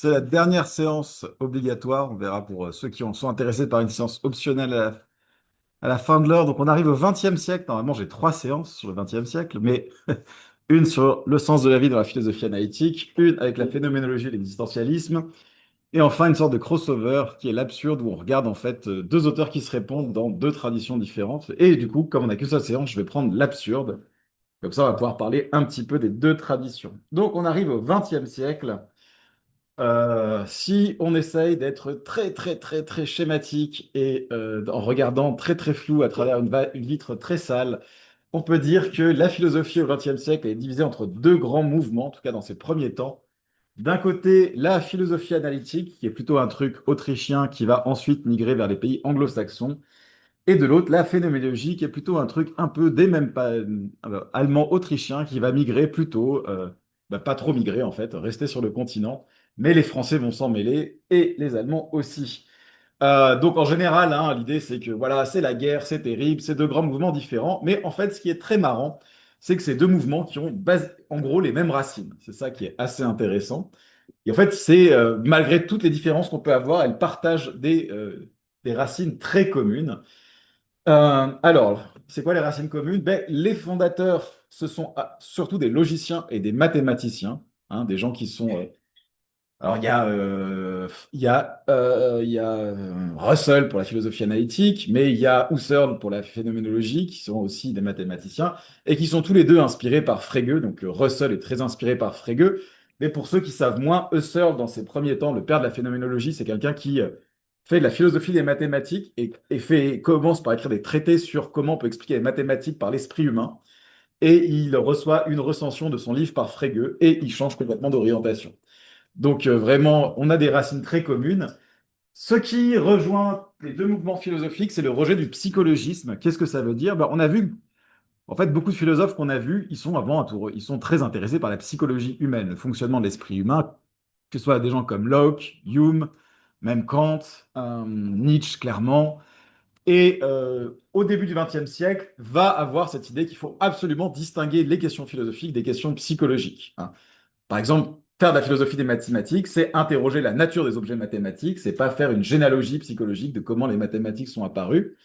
C'est la dernière séance obligatoire. On verra pour ceux qui en sont intéressés par une séance optionnelle à la fin de l'heure. Donc, on arrive au XXe siècle. Normalement, j'ai trois séances sur le XXe siècle, mais une sur le sens de la vie dans la philosophie analytique, une avec la phénoménologie et l'existentialisme, et enfin une sorte de crossover qui est l'absurde où on regarde en fait deux auteurs qui se répondent dans deux traditions différentes. Et du coup, comme on n'a qu'une seule séance, je vais prendre l'absurde. Comme ça, on va pouvoir parler un petit peu des deux traditions. Donc, on arrive au XXe siècle. Si on essaye d'être très très très très schématique et en regardant très très flou à travers une vitre très sale, on peut dire que la philosophie au XXe siècle est divisée entre deux grands mouvements, en tout cas dans ses premiers temps. D'un côté, la philosophie analytique, qui est plutôt un truc autrichien qui va ensuite migrer vers les pays anglo-saxons, et de l'autre, la phénoménologie, qui est plutôt un truc un peu des mêmes pas allemand-autrichien, qui va migrer plutôt, pas trop migrer en fait, rester sur le continent. Mais les Français vont s'en mêler et les Allemands aussi. Donc en général, hein, l'idée c'est que voilà, c'est la guerre, c'est terrible, c'est deux grands mouvements différents. Mais en fait, ce qui est très marrant, c'est que c'est deux mouvements qui ont en gros les mêmes racines. C'est ça qui est assez intéressant. Et en fait, c'est malgré toutes les différences qu'on peut avoir, elles partagent des racines très communes. Alors, c'est quoi les racines communes? Ben, les fondateurs, ce sont surtout des logiciens et des mathématiciens, hein, des gens qui sont... alors, il y a Russell pour la philosophie analytique, mais il y a Husserl pour la phénoménologie, qui sont aussi des mathématiciens, et qui sont tous les deux inspirés par Frege. Donc, Russell est très inspiré par Frege. Mais pour ceux qui savent moins, Husserl, dans ses premiers temps, le père de la phénoménologie, c'est quelqu'un qui fait de la philosophie des mathématiques et commence par écrire des traités sur comment on peut expliquer les mathématiques par l'esprit humain. Et il reçoit une recension de son livre par Frege et il change complètement d'orientation. Donc vraiment, on a des racines très communes. Ce qui rejoint les deux mouvements philosophiques, c'est le rejet du psychologisme. Qu'est-ce que ça veut dire? Ben, on a vu, en fait, beaucoup de philosophes qu'on a vus, ils sont avant un tour, ils sont très intéressés par la psychologie humaine, le fonctionnement de l'esprit humain, que ce soit des gens comme Locke, Hume, même Kant, Nietzsche, clairement. Et au début du XXe siècle, va avoir cette idée qu'il faut absolument distinguer les questions philosophiques des questions psychologiques, hein. Par exemple, faire de la philosophie des mathématiques, c'est interroger la nature des objets mathématiques, c'est pas faire une généalogie psychologique de comment les mathématiques sont apparues.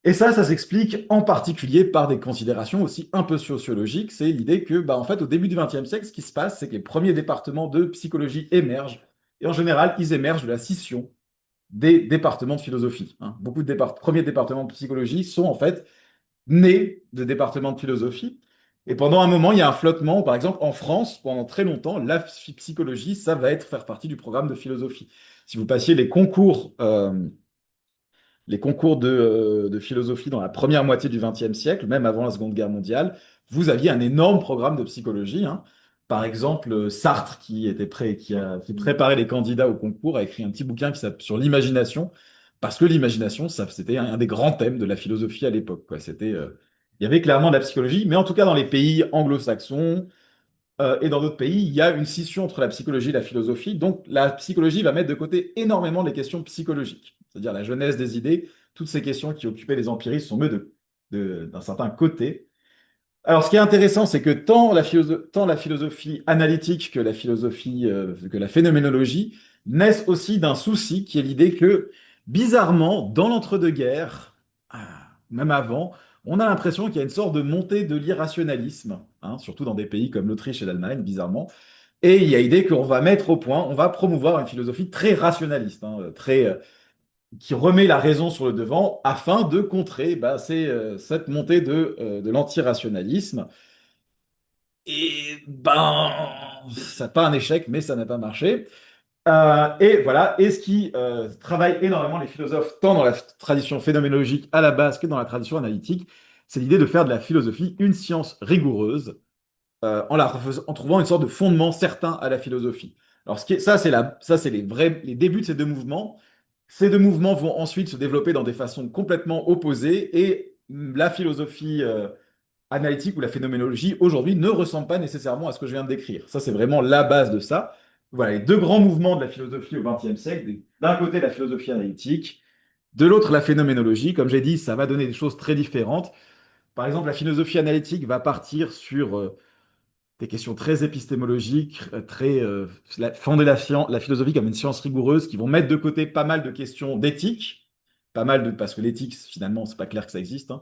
Et ça s'explique en particulier par des considérations aussi un peu sociologiques. C'est l'idée que, bah, en fait, au début du XXe siècle, ce qui se passe, c'est que les premiers départements de psychologie émergent. Et en général, ils émergent de la scission des départements de philosophie, hein. Beaucoup de premiers départements de psychologie sont en fait nés de départements de philosophie. Et pendant un moment, il y a un flottement. Par exemple, en France, pendant très longtemps, la psychologie, ça va être faire partie du programme de philosophie. Si vous passiez les concours de philosophie dans la première moitié du XXe siècle, même avant la Seconde Guerre mondiale, vous aviez un énorme programme de psychologie, hein. Par exemple, Sartre, qui préparait les candidats au concours, a écrit un petit bouquin sur l'imagination, parce que l'imagination, c'était un des grands thèmes de la philosophie à l'époque, quoi. Il y avait clairement de la psychologie, mais en tout cas dans les pays anglo-saxons, et dans d'autres pays, il y a une scission entre la psychologie et la philosophie. Donc, la psychologie va mettre de côté énormément les questions psychologiques, c'est-à-dire la genèse des idées. Toutes ces questions qui occupaient les empiristes sont mises d'un certain côté. Alors, ce qui est intéressant, c'est que tant la philosophie analytique que la phénoménologie naissent aussi d'un souci qui est l'idée que, bizarrement, dans l'entre-deux-guerres, même avant, on a l'impression qu'il y a une sorte de montée de l'irrationalisme, hein, surtout dans des pays comme l'Autriche et l'Allemagne, bizarrement. Et il y a l'idée qu'on va mettre au point, on va promouvoir une philosophie très rationaliste, hein, qui remet la raison sur le devant afin de contrer cette montée de l'antirationalisme. Et ben, ça n'a pas un échec, mais ça n'a pas marché. Et voilà, et ce qui travaille énormément les philosophes, tant dans la tradition phénoménologique à la base que dans la tradition analytique, c'est l'idée de faire de la philosophie une science rigoureuse, en trouvant une sorte de fondement certain à la philosophie. Alors, ça, c'est les débuts de ces deux mouvements. Ces deux mouvements vont ensuite se développer dans des façons complètement opposées, et la philosophie analytique ou la phénoménologie aujourd'hui ne ressemble pas nécessairement à ce que je viens de décrire. Ça, c'est vraiment la base de ça. Voilà, les deux grands mouvements de la philosophie au XXe siècle. D'un côté, la philosophie analytique, de l'autre, la phénoménologie. Comme j'ai dit, ça va donner des choses très différentes. Par exemple, la philosophie analytique va partir sur des questions très épistémologiques, très fonder la philosophie comme une science rigoureuse, qui vont mettre de côté pas mal de questions d'éthique, pas mal de parce que l'éthique finalement c'est pas clair que ça existe. Hein.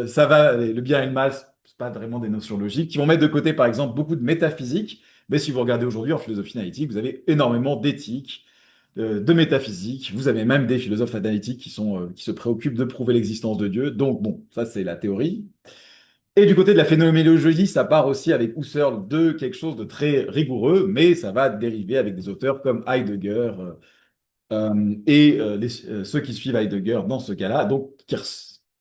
Ça va le bien et le mal, c'est pas vraiment des notions logiques, qui vont mettre de côté par exemple beaucoup de métaphysique. Mais si vous regardez aujourd'hui en philosophie analytique, vous avez énormément d'éthique, de métaphysique. Vous avez même des philosophes analytiques qui se préoccupent de prouver l'existence de Dieu. Donc bon, ça c'est la théorie. Et du côté de la phénoménologie, ça part aussi avec Husserl de quelque chose de très rigoureux, mais ça va dériver avec des auteurs comme Heidegger ceux qui suivent Heidegger dans ce cas-là, donc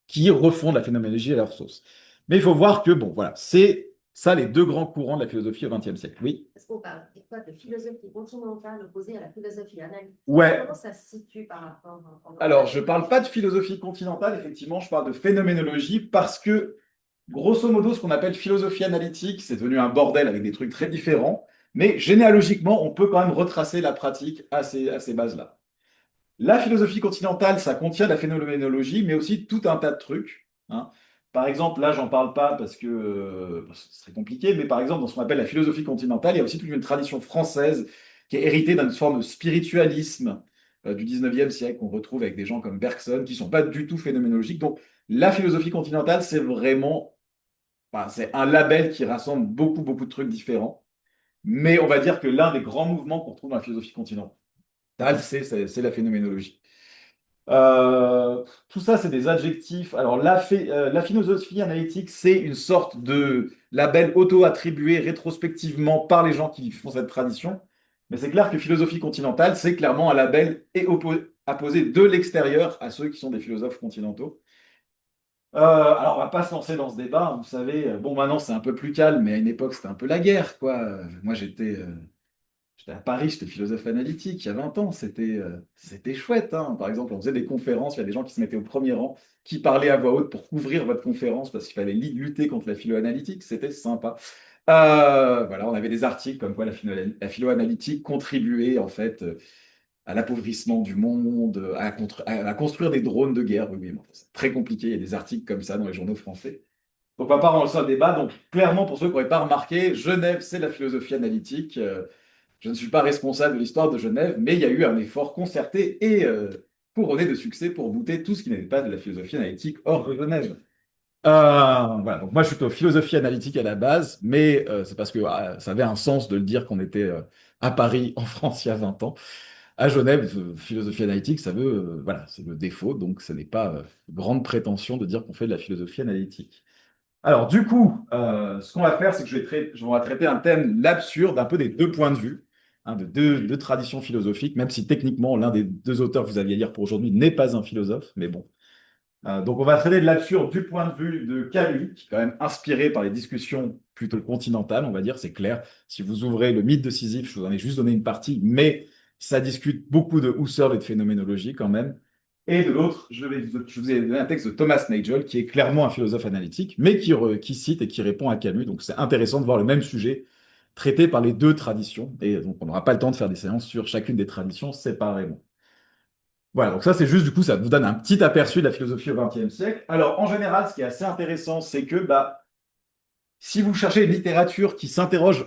qui refont la phénoménologie à leur sauce. Mais il faut voir que, bon, voilà, c'est ça les deux grands courants de la philosophie au XXe siècle. Oui. Est-ce qu'on parle des fois de philosophie continentale opposée à la philosophie analytique? Ouais. Comment ça se situe par rapport Alors, je parle pas de philosophie continentale, effectivement, je parle de phénoménologie parce que grosso modo, ce qu'on appelle philosophie analytique, c'est devenu un bordel avec des trucs très différents, mais généalogiquement, on peut quand même retracer la pratique à ces bases-là. La philosophie continentale, ça contient la phénoménologie, mais aussi tout un tas de trucs. Hein. Par exemple, là, j'en parle pas parce que ce serait compliqué, mais par exemple, dans ce qu'on appelle la philosophie continentale, il y a aussi toute une tradition française qui est héritée d'une forme de spiritualisme du 19e siècle qu'on retrouve avec des gens comme Bergson qui sont pas du tout phénoménologiques. Donc, la philosophie continentale, c'est vraiment, bah, c'est un label qui rassemble beaucoup, beaucoup de trucs différents. Mais on va dire que l'un des grands mouvements qu'on retrouve dans la philosophie continentale, c'est la phénoménologie. Tout ça, c'est des adjectifs. Alors, la philosophie analytique, c'est une sorte de label auto-attribué rétrospectivement par les gens qui font cette tradition. Mais c'est clair que philosophie continentale, c'est clairement un label apposé de l'extérieur à ceux qui sont des philosophes continentaux. Alors, on va pas se lancer dans ce débat. Hein, vous savez, bon, maintenant, c'est un peu plus calme, mais à une époque, c'était un peu la guerre, quoi. Moi, j'étais à Paris, j'étais philosophe analytique il y a 20 ans, c'était chouette. Hein. Par exemple, on faisait des conférences, il y a des gens qui se mettaient au premier rang, qui parlaient à voix haute pour couvrir votre conférence parce qu'il fallait lutter contre la philo-analytique, c'était sympa. Voilà, on avait des articles comme quoi la philo-analytique contribuait en fait à l'appauvrissement du monde, à construire des drones de guerre. Oui, oui, bon, c'est très compliqué, il y a des articles comme ça dans les journaux français. Donc, on va pas relancer un débat. Donc, clairement, pour ceux qui n'auraient pas remarqué, Genève, c'est la philosophie analytique. Je ne suis pas responsable de l'histoire de Genève, mais il y a eu un effort concerté et couronné de succès pour bouter tout ce qui n'était pas de la philosophie analytique hors de Genève. Voilà, donc moi je suis plutôt philosophie analytique à la base, mais c'est parce que ça avait un sens de le dire qu'on était à Paris, en France, il y a 20 ans. À Genève, philosophie analytique, ça veut, voilà, c'est le défaut, donc ce n'est pas grande prétention de dire qu'on fait de la philosophie analytique. Alors, du coup, ce qu'on va faire, c'est que on va traiter un thème, l'absurde, un peu des deux points de vue, hein, de deux traditions philosophiques, même si techniquement, l'un des deux auteurs que vous aviez à lire pour aujourd'hui n'est pas un philosophe, mais bon. Donc, on va traiter de l'absurde du point de vue de Camus, qui est quand même inspiré par les discussions plutôt continentales, on va dire, c'est clair. Si vous ouvrez le mythe de Sisyphe, je vous en ai juste donné une partie, mais ça discute beaucoup de Husserl et de phénoménologie quand même. Et de l'autre, je vous ai donné un texte de Thomas Nagel, qui est clairement un philosophe analytique, mais qui cite et qui répond à Camus. Donc c'est intéressant de voir le même sujet traité par les deux traditions. Et donc on n'aura pas le temps de faire des séances sur chacune des traditions séparément. Voilà, donc ça c'est juste, du coup, ça vous donne un petit aperçu de la philosophie au XXe siècle. Alors en général, ce qui est assez intéressant, c'est que si vous cherchez une littérature qui s'interroge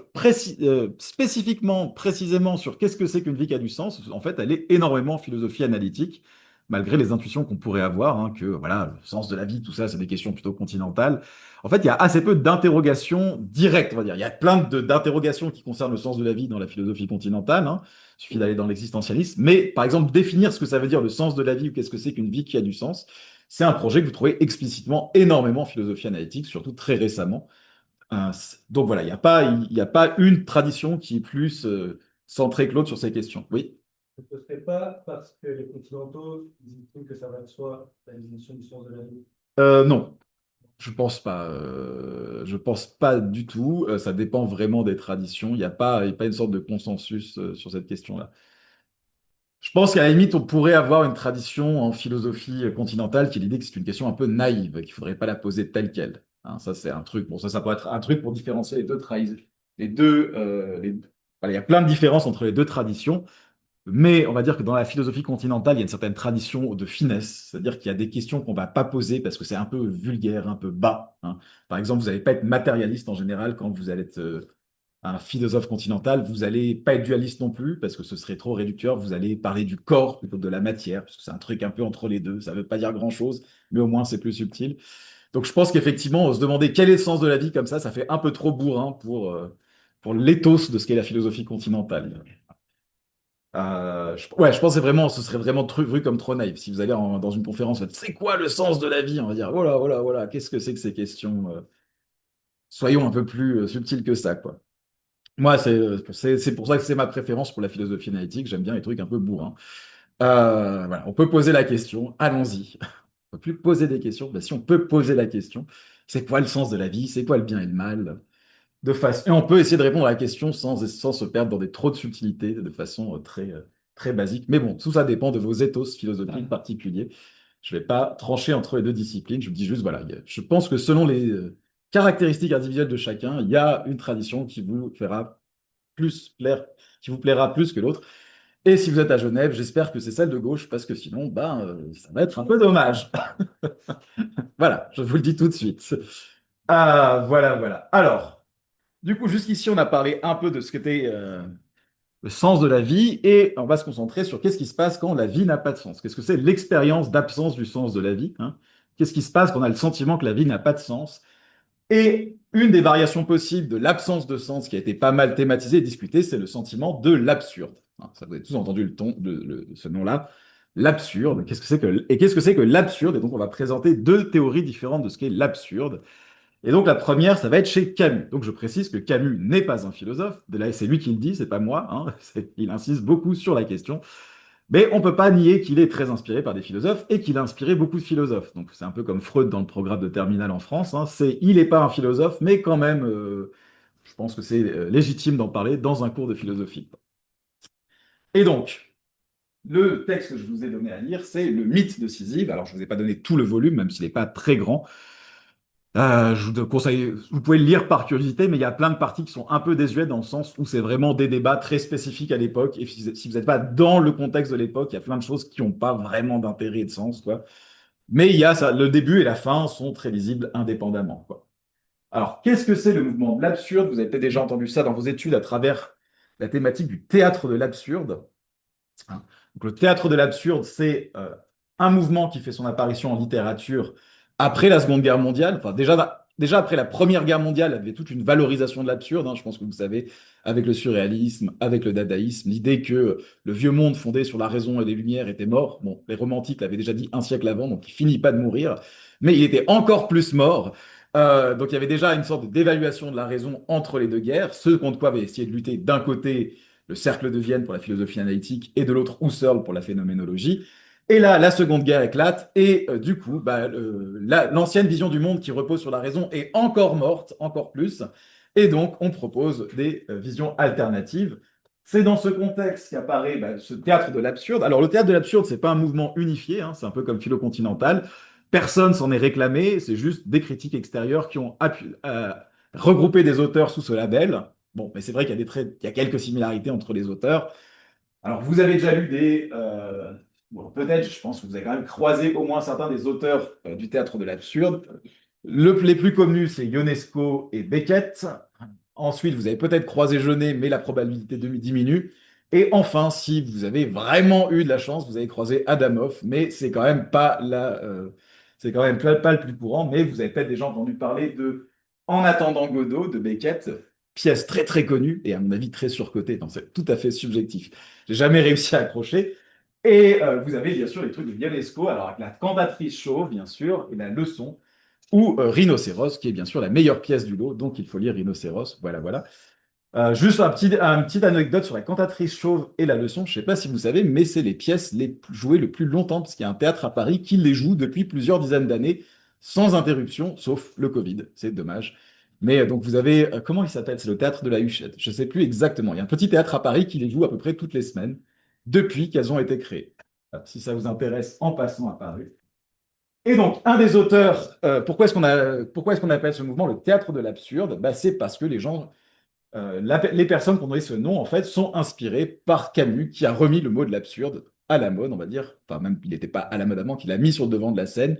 spécifiquement, précisément sur qu'est-ce que c'est qu'une vie qui a du sens, en fait, elle est énormément philosophie analytique, malgré les intuitions qu'on pourrait avoir, hein, que voilà, le sens de la vie, tout ça, c'est des questions plutôt continentales. En fait, il y a assez peu d'interrogations directes, on va dire. Il y a plein d'interrogations qui concernent le sens de la vie dans la philosophie continentale. Hein. Il suffit d'aller dans l'existentialisme. Mais, par exemple, définir ce que ça veut dire le sens de la vie ou qu'est-ce que c'est qu'une vie qui a du sens, c'est un projet que vous trouvez explicitement énormément en philosophie analytique, surtout très récemment. Donc voilà, il y a pas une tradition qui est plus centrée que l'autre sur ces questions. Oui. Ce ne serait pas parce que les continentaux disent que ça va de soi, la définition du sens de la vie. Non, je pense pas. Je pense pas du tout. Ça dépend vraiment des traditions. Il y a pas une sorte de consensus sur cette question-là. Je pense qu'à la limite, on pourrait avoir une tradition en philosophie continentale qui est l'idée que c'est une question un peu naïve, qu'il faudrait pas la poser telle qu'elle. Hein, ça, c'est un truc. Bon, ça pourrait être un truc pour différencier les deux traditions. Voilà, il y a plein de différences entre les deux traditions. Mais on va dire que dans la philosophie continentale, il y a une certaine tradition de finesse, c'est-à-dire qu'il y a des questions qu'on va pas poser parce que c'est un peu vulgaire, un peu bas, hein. Par exemple, vous n'allez pas être matérialiste en général quand vous allez être un philosophe continental. Vous n'allez pas être dualiste non plus parce que ce serait trop réducteur. Vous allez parler du corps plutôt que de la matière parce que c'est un truc un peu entre les deux. Ça ne veut pas dire grand-chose, mais au moins c'est plus subtil. Donc je pense qu'effectivement, se demander quel est le sens de la vie comme ça fait un peu trop bourrin pour l'éthos de ce qu'est la philosophie continentale. Ouais, je pense que ce serait vraiment vu comme trop naïf. Si vous allez dans une conférence, vous faites, c'est quoi le sens de la vie? On va dire, voilà, voilà, voilà, qu'est-ce que c'est que ces questions? Soyons un peu plus subtils que ça, quoi. Moi, c'est pour ça que c'est ma préférence pour la philosophie analytique. J'aime bien les trucs un peu bourrins. Voilà, on peut poser la question, allons-y. On peut plus poser des questions. Ben, si on peut poser la question, c'est quoi le sens de la vie? C'est quoi le bien et le mal? Et on peut essayer de répondre à la question sans se perdre dans des trop de subtilités de façon très basique. Mais bon, tout ça dépend de vos ethos philosophiques particuliers. Je ne vais pas trancher entre les deux disciplines. Je vous dis juste, voilà, je pense que selon les caractéristiques individuelles de chacun, il y a une tradition qui vous fera plus plaire, qui vous plaira plus que l'autre. Et si vous êtes à Genève, j'espère que c'est celle de gauche, parce que sinon, ça va être un peu dommage. Voilà, je vous le dis tout de suite. Ah, voilà, voilà. Alors, du coup, jusqu'ici, on a parlé un peu de ce qu'était le sens de la vie, et on va se concentrer sur qu'est-ce qui se passe quand la vie n'a pas de sens. Qu'est-ce que c'est l'expérience d'absence du sens de la vie, hein? Qu'est-ce qui se passe quand on a le sentiment que la vie n'a pas de sens? Et une des variations possibles de l'absence de sens qui a été pas mal thématisée et discutée, c'est le sentiment de l'absurde, hein. Ça, vous avez tous entendu ce nom-là, l'absurde. Qu'est-ce que c'est que l'absurde? Et donc, on va présenter deux théories différentes de ce qu'est l'absurde. Et donc, la première, ça va être chez Camus. Donc, je précise que Camus n'est pas un philosophe. De là, c'est lui qui le dit, c'est pas moi, hein. Il insiste beaucoup sur la question. Mais on ne peut pas nier qu'il est très inspiré par des philosophes et qu'il a inspiré beaucoup de philosophes. Donc c'est un peu comme Freud dans le programme de Terminal en France, hein. Il n'est pas un philosophe, mais quand même, je pense que c'est légitime d'en parler dans un cours de philosophie. Et donc, le texte que je vous ai donné à lire, c'est Le mythe de Sisyphe. Alors, je ne vous ai pas donné tout le volume, même s'il n'est pas très grand. Je vous conseille, vous pouvez le lire par curiosité, mais il y a plein de parties qui sont un peu désuètes dans le sens où c'est vraiment des débats très spécifiques à l'époque. Et si vous n'êtes pas dans le contexte de l'époque, il y a plein de choses qui n'ont pas vraiment d'intérêt et de sens, quoi. Mais il y a ça, le début et la fin sont très lisibles indépendamment, quoi. Alors, qu'est-ce que c'est le mouvement de l'absurde? Vous avez peut-être déjà entendu ça dans vos études à travers la thématique du théâtre de l'absurde, hein. Donc, le théâtre de l'absurde, c'est un mouvement qui fait son apparition en littérature après la Seconde Guerre mondiale. Enfin, déjà après la Première Guerre mondiale, il y avait toute une valorisation de l'absurde, hein. Je pense que vous savez, avec le surréalisme, avec le dadaïsme, l'idée que le vieux monde fondé sur la raison et les lumières était mort. Bon, les romantiques l'avaient déjà dit un siècle avant, donc il finit pas de mourir, mais il était encore plus mort. Donc il y avait déjà une sorte d'évaluation de la raison entre les deux guerres, ce contre quoi avait essayé de lutter d'un côté le cercle de Vienne pour la philosophie analytique et de l'autre Husserl pour la phénoménologie. Et là, la Seconde Guerre éclate et du coup, l'ancienne vision du monde qui repose sur la raison est encore morte, encore plus. Et donc, on propose des visions alternatives. C'est dans ce contexte qu'apparaît ce théâtre de l'absurde. Alors, le théâtre de l'absurde, c'est pas un mouvement unifié, hein, c'est un peu comme Philo-Continental. Personne s'en est réclamé, c'est juste des critiques extérieures qui ont regroupé des auteurs sous ce label. Bon, mais c'est vrai qu'il y a il y a quelques similarités entre les auteurs. Alors, vous avez déjà lu bon, peut-être, je pense que vous avez quand même croisé au moins certains des auteurs du théâtre de l'absurde. Les plus connus, c'est Ionesco et Beckett. Ensuite, vous avez peut-être croisé Jeunet, mais la probabilité diminue. Et enfin, si vous avez vraiment eu de la chance, vous avez croisé Adamov, mais c'est quand même pas c'est quand même pas le plus courant. Mais vous avez peut-être déjà entendu parler de En attendant Godot de Beckett, pièce très très connue et à mon avis très surcotée. Non, c'est tout à fait subjectif. J'ai jamais réussi à accrocher. Et vous avez bien sûr les trucs de Ionesco, alors avec la cantatrice chauve, bien sûr, et la leçon, ou Rhinocéros, qui est bien sûr la meilleure pièce du lot, donc il faut lire Rhinocéros. Voilà, voilà. Juste une petite anecdote sur la cantatrice chauve et la leçon. Je ne sais pas si vous savez, mais c'est les pièces jouées le plus longtemps, parce qu'il y a un théâtre à Paris qui les joue depuis plusieurs dizaines d'années, sans interruption, sauf le Covid. C'est dommage. Mais donc vous avez, comment il s'appelle? C'est le théâtre de la Huchette. Je ne sais plus exactement. Il y a un petit théâtre à Paris qui les joue à peu près toutes les semaines, depuis qu'elles ont été créées. Si ça vous intéresse, en passant à Paris. Et donc, un des auteurs, pourquoi est-ce qu'on appelle ce mouvement le théâtre de l'absurde? C'est parce que les gens les personnes qui ont donné ce nom, en fait, sont inspirées par Camus, qui a remis le mot de l'absurde à la mode, on va dire. Enfin, même, il n'était pas à la mode avant, qu'il a mis sur le devant de la scène,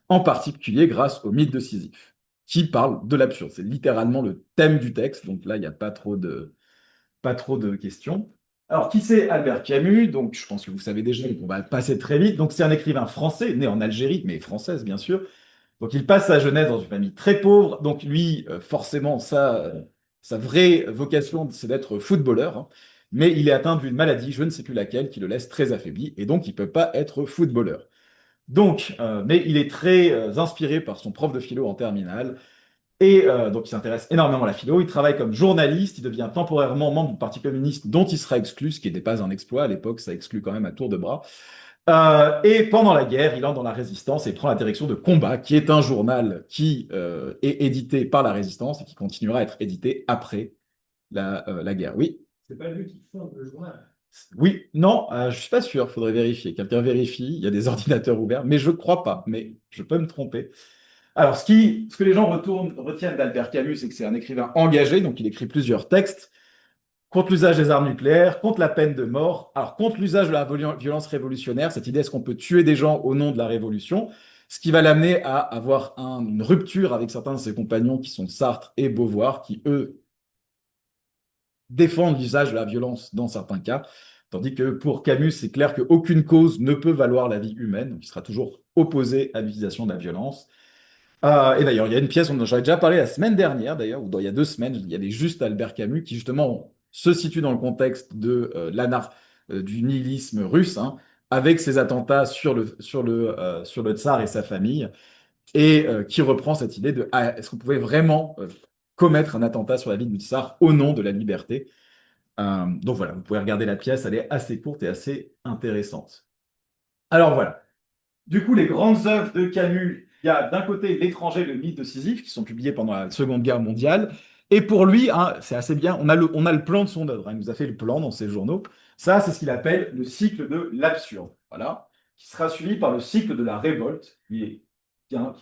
en particulier grâce au mythe de Sisyphe, qui parle de l'absurde. C'est littéralement le thème du texte, donc là, il n'y a pas trop de questions. Alors, qui c'est Albert Camus? Donc, je pense que vous savez déjà, donc on va passer très vite. Donc, c'est un écrivain français, né en Algérie, mais française, bien sûr. Donc, il passe sa jeunesse dans une famille très pauvre. Donc, lui, forcément, sa vraie vocation, c'est d'être footballeur, hein. Mais il est atteint d'une maladie, je ne sais plus laquelle, qui le laisse très affaibli. Et donc, il ne peut pas être footballeur. Donc, mais il est très inspiré par son prof de philo en terminale. Et donc, il s'intéresse énormément à la philo. Il travaille comme journaliste. Il devient temporairement membre du Parti communiste, dont il sera exclu, ce qui n'était pas un exploit à l'époque. Ça exclut quand même à tour de bras. Et pendant la guerre, il entre dans la Résistance et prend la direction de Combat, qui est un journal qui est édité par la Résistance et qui continuera à être édité après la guerre. Oui, C'est pas lui qui fonde le journal. oui, non, je suis pas sûr. Faudrait vérifier. Quelqu'un vérifie. Il y a des ordinateurs ouverts, mais je crois pas. Mais je peux me tromper. Alors, ce que les gens retiennent d'Albert Camus, c'est que c'est un écrivain engagé, donc il écrit plusieurs textes contre l'usage des armes nucléaires, contre la peine de mort, alors contre l'usage de la violence révolutionnaire, cette idée est-ce qu'on peut tuer des gens au nom de la révolution, ce qui va l'amener à avoir une rupture avec certains de ses compagnons qui sont Sartre et Beauvoir, qui eux défendent l'usage de la violence dans certains cas, tandis que pour Camus, c'est clair qu'aucune cause ne peut valoir la vie humaine, donc il sera toujours opposé à l'utilisation de la violence. Et d'ailleurs, il y a une pièce dont j'avais déjà parlé la semaine dernière, d'ailleurs, ou il y a 2 semaines, il y avait juste Albert Camus qui, justement, se situe dans le contexte de du nihilisme russe, hein, avec ses attentats sur le tsar et sa famille, et qui reprend cette idée de est-ce qu'on pouvait vraiment commettre un attentat sur la vie du tsar au nom de la liberté? Donc voilà, vous pouvez regarder la pièce, elle est assez courte et assez intéressante. Alors voilà. Du coup, les grandes œuvres de Camus, il y a d'un côté L'étranger, le mythe de Sisyphe, qui sont publiés pendant la Seconde Guerre mondiale. Et pour lui, hein, c'est assez bien, on a le plan de son œuvre, hein. Il nous a fait le plan dans ses journaux. Ça, c'est ce qu'il appelle le cycle de l'absurde, voilà, qui sera suivi par le cycle de la révolte, qui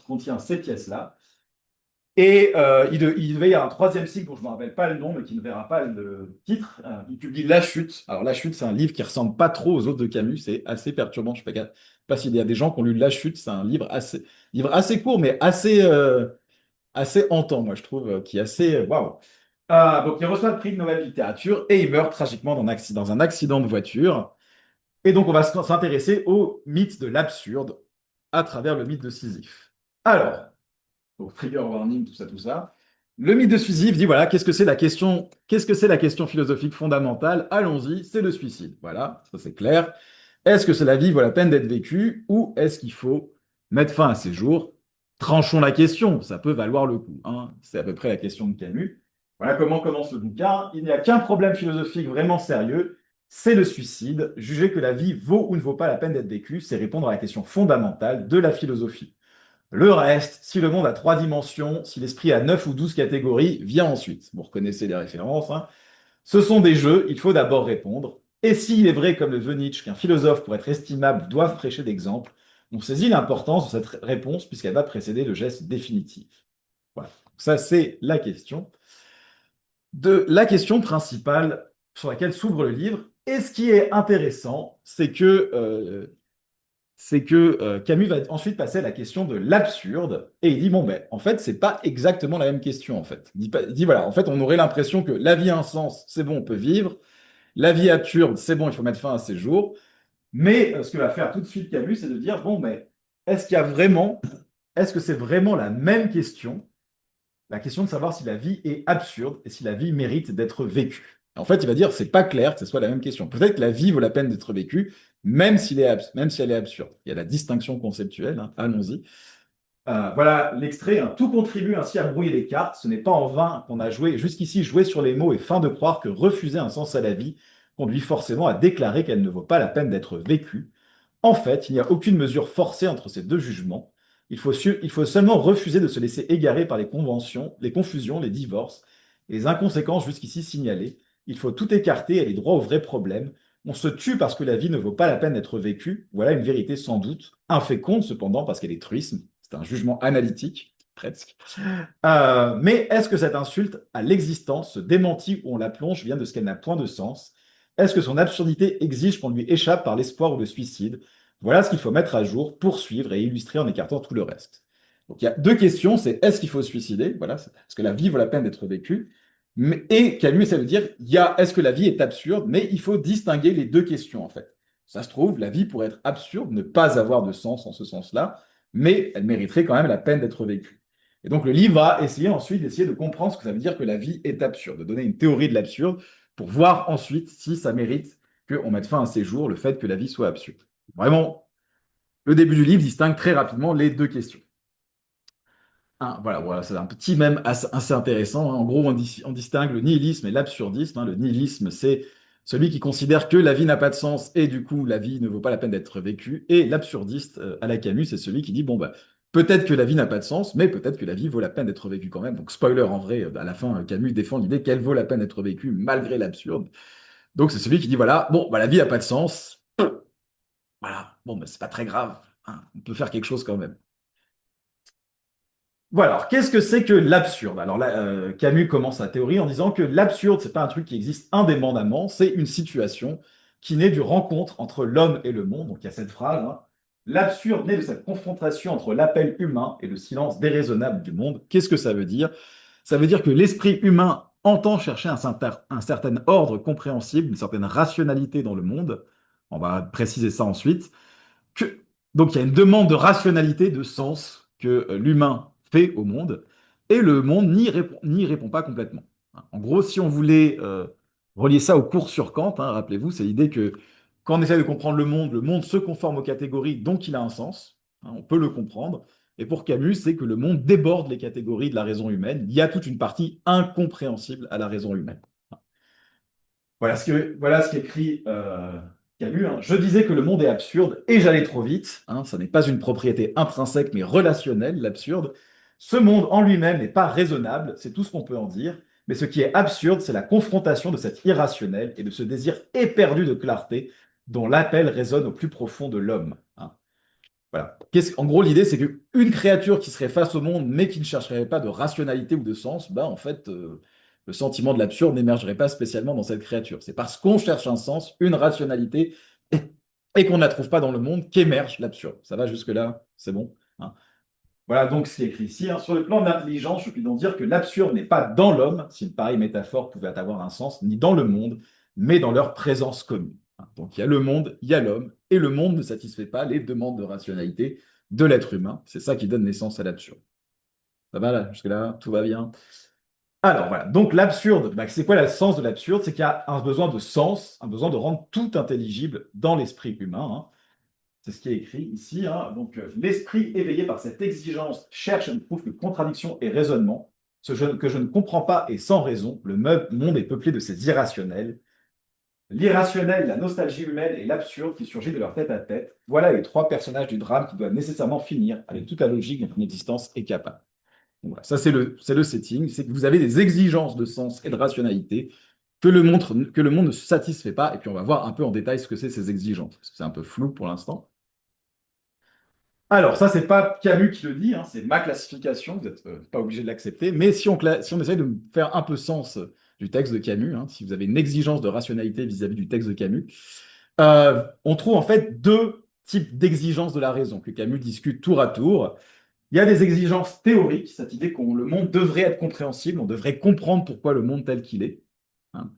contient ces pièces-là. Et il devait y avoir un troisième cycle dont je ne me rappelle pas le nom, mais qui ne verra pas le titre. Il publie La Chute. Alors, La Chute, c'est un livre qui ressemble pas trop aux autres de Camus. C'est assez perturbant. Je ne sais pas s'il y a des gens qui ont lu La Chute. C'est un livre assez court, mais assez hantant, moi, je trouve, qui est assez. Waouh! Donc, il reçoit le prix de Nobel de littérature et il meurt tragiquement dans un accident de voiture. Et donc, on va s'intéresser au mythe de l'absurde à travers le mythe de Sisyphe. Alors. Donc, trigger warning, tout ça, tout ça. Le mythe de Sisyphe dit voilà, qu'est-ce que c'est la question philosophique fondamentale? Allons-y, c'est le suicide. Voilà, ça c'est clair. Est-ce que c'est la vie vaut la peine d'être vécue ou est-ce qu'il faut mettre fin à ses jours? Tranchons la question, ça peut valoir le coup, hein. C'est à peu près la question de Camus. Voilà comment commence le bouquin. Il n'y a qu'un problème philosophique vraiment sérieux, c'est le suicide. Juger que la vie vaut ou ne vaut pas la peine d'être vécue, c'est répondre à la question fondamentale de la philosophie. Le reste, si le monde a 3 dimensions, si l'esprit a 9 ou 12 catégories, vient ensuite. Vous reconnaissez les références, hein. Ce sont des jeux, il faut d'abord répondre. Et s'il est vrai, comme le veut Nietzsche, qu'un philosophe, pour être estimable, doit prêcher d'exemple, on saisit l'importance de cette réponse puisqu'elle va précéder le geste définitif. Voilà. Ça, c'est la question. La question principale sur laquelle s'ouvre le livre. Et ce qui est intéressant, c'est que Camus va ensuite passer à la question de l'absurde, et il dit, bon, ben, en fait, c'est pas exactement la même question, en fait. Il dit, voilà, en fait, on aurait l'impression que la vie a un sens, c'est bon, on peut vivre, la vie absurde, c'est bon, il faut mettre fin à ses jours, mais ce que va faire tout de suite Camus, c'est de dire, bon, mais est-ce que c'est vraiment la même question, la question de savoir si la vie est absurde et si la vie mérite d'être vécue. En fait, il va dire, c'est pas clair que ce soit la même question. Peut-être que la vie vaut la peine d'être vécue, même si elle est absurde. Il y a la distinction conceptuelle, hein. Allons-y. Voilà l'extrait, hein. Tout contribue ainsi à brouiller les cartes. Ce n'est pas en vain qu'on a jusqu'ici joué sur les mots et fin de croire que refuser un sens à la vie conduit forcément à déclarer qu'elle ne vaut pas la peine d'être vécue. En fait, il n'y a aucune mesure forcée entre ces deux jugements. Il faut seulement refuser de se laisser égarer par les conventions, les confusions, les divorces, les inconséquences jusqu'ici signalées. Il faut tout écarter et aller droit au vrai problème. On se tue parce que la vie ne vaut pas la peine d'être vécue. Voilà une vérité sans doute, inféconde cependant parce qu'elle est truisme. C'est un jugement analytique. presque. Mais est-ce que cette insulte à l'existence, ce démenti où on la plonge, vient de ce qu'elle n'a point de sens? Est-ce que son absurdité exige qu'on lui échappe par l'espoir ou le suicide? Voilà ce qu'il faut mettre à jour, poursuivre et illustrer en écartant tout le reste. Donc il y a deux questions, c'est est-ce qu'il faut se suicider? Voilà, est-ce que la vie vaut la peine d'être vécue? Et Camus essaie de dire, est-ce que la vie est absurde? Mais il faut distinguer les deux questions en fait. Ça se trouve, la vie pourrait être absurde, ne pas avoir de sens en ce sens-là, mais elle mériterait quand même la peine d'être vécue. Et donc le livre va essayer ensuite d'essayer de comprendre ce que ça veut dire que la vie est absurde, de donner une théorie de l'absurde pour voir ensuite si ça mérite qu'on mette fin à ces jours, le fait que la vie soit absurde. Vraiment, le début du livre distingue très rapidement les deux questions. Voilà, c'est un petit même assez intéressant, hein. En gros, on distingue le nihilisme et l'absurdisme, hein. Le nihilisme, c'est celui qui considère que la vie n'a pas de sens et du coup, la vie ne vaut pas la peine d'être vécue. Et l'absurdiste, à la Camus, c'est celui qui dit, bon, bah, peut-être que la vie n'a pas de sens, mais peut-être que la vie vaut la peine d'être vécue quand même. Donc, spoiler, en vrai, à la fin, Camus défend l'idée qu'elle vaut la peine d'être vécue malgré l'absurde. Donc, c'est celui qui dit, voilà, bon, bah, la vie n'a pas de sens. Voilà, bon, bah, c'est pas très grave, hein. On peut faire quelque chose quand même. Voilà, alors qu'est-ce que c'est que l'absurde? Alors là, Camus commence sa théorie en disant que l'absurde, c'est pas un truc qui existe indépendamment, c'est une situation qui naît du rencontre entre l'homme et le monde. Donc il y a cette phrase, hein, l'absurde naît de cette confrontation entre l'appel humain et le silence déraisonnable du monde. Qu'est-ce que ça veut dire? Ça veut dire que l'esprit humain entend chercher un certain ordre compréhensible, une certaine rationalité dans le monde. On va préciser ça ensuite que- donc il y a une demande de rationalité, de sens que l'humain fait au monde, et le monde n'y répond pas complètement. En gros, si on voulait relier ça au cours sur Kant, hein, rappelez-vous, c'est l'idée que quand on essaie de comprendre le monde se conforme aux catégories, donc il a un sens, hein, on peut le comprendre. Et pour Camus, c'est que le monde déborde les catégories de la raison humaine. Il y a toute une partie incompréhensible à la raison humaine. Voilà ce qu'écrit Camus, hein. Je disais que le monde est absurde et j'allais trop vite, hein. Ça n'est pas une propriété intrinsèque mais relationnelle, l'absurde. Ce monde en lui-même n'est pas raisonnable, c'est tout ce qu'on peut en dire. Mais ce qui est absurde, c'est la confrontation de cet irrationnel et de ce désir éperdu de clarté dont l'appel résonne au plus profond de l'homme, hein. Voilà. En gros, l'idée, c'est qu'une créature qui serait face au monde, mais qui ne chercherait pas de rationalité ou de sens, bah, en fait, le sentiment de l'absurde n'émergerait pas spécialement dans cette créature. C'est parce qu'on cherche un sens, une rationalité, et, et qu'on ne la trouve pas dans le monde qu'émerge l'absurde. Ça va jusque-là? C'est bon, hein. Voilà donc ce qui est écrit ici, hein. Sur le plan de l'intelligence, je puis donc dire que l'absurde n'est pas dans l'homme, si une pareille métaphore pouvait avoir un sens, ni dans le monde, mais dans leur présence commune, hein. Donc il y a le monde, il y a l'homme, et le monde ne satisfait pas les demandes de rationalité de l'être humain. C'est ça qui donne naissance à l'absurde. Ça va là, jusque-là, tout va bien. Alors voilà, donc l'absurde, bah, c'est quoi le sens de l'absurde? C'est qu'il y a un besoin de sens, un besoin de rendre tout intelligible dans l'esprit humain, hein. C'est ce qui est écrit ici, hein. Donc, l'esprit éveillé par cette exigence cherche et ne trouve que contradiction et raisonnement. Que je ne comprends pas et sans raison, le monde est peuplé de ces irrationnels. L'irrationnel, la nostalgie humaine et l'absurde qui surgit de leur tête à tête. Voilà les trois personnages du drame qui doivent nécessairement finir avec toute la logique dont une existence est capable. Donc, voilà, ça, c'est le setting. C'est que vous avez des exigences de sens et de rationalité que le monde ne satisfait pas. Et puis, on va voir un peu en détail ce que c'est ces exigences, parce que c'est un peu flou pour l'instant. Alors, ça, c'est pas Camus qui le dit, hein, c'est ma classification, vous n'êtes pas obligé de l'accepter, mais si on essaye de faire un peu sens du texte de Camus, hein, si vous avez une exigence de rationalité vis-à-vis du texte de Camus, on trouve en fait deux types d'exigences de la raison que Camus discute tour à tour. Il y a des exigences théoriques, cette idée que le monde devrait être compréhensible, on devrait comprendre pourquoi le monde tel qu'il est, hein.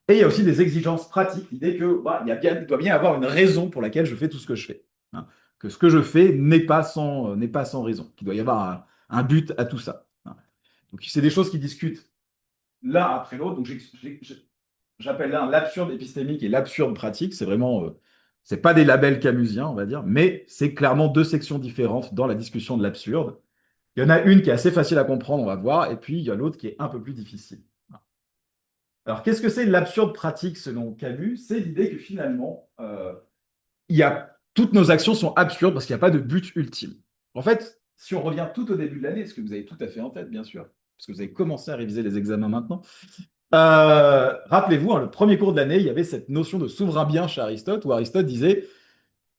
Et il y a aussi des exigences pratiques, l'idée que il doit bien y avoir une raison pour laquelle je fais tout ce que je fais, hein. Que ce que je fais n'est pas sans raison, qu'il doit y avoir un but à tout ça, hein. Donc c'est des choses qui discutent l'un après l'autre. Donc j'appelle l'un l'absurde épistémique et l'absurde pratique. C'est vraiment, c'est pas des labels camusiens, on va dire, mais c'est clairement deux sections différentes dans la discussion de l'absurde. Il y en a une qui est assez facile à comprendre, on va voir, et puis il y a l'autre qui est un peu plus difficile. Alors, qu'est-ce que c'est l'absurde pratique selon Camus? C'est l'idée que finalement, toutes nos actions sont absurdes parce qu'il n'y a pas de but ultime. En fait, si on revient tout au début de l'année, ce que vous avez tout à fait en tête, bien sûr, parce que vous avez commencé à réviser les examens maintenant, rappelez-vous, hein, le premier cours de l'année, il y avait cette notion de souverain bien chez Aristote, où Aristote disait,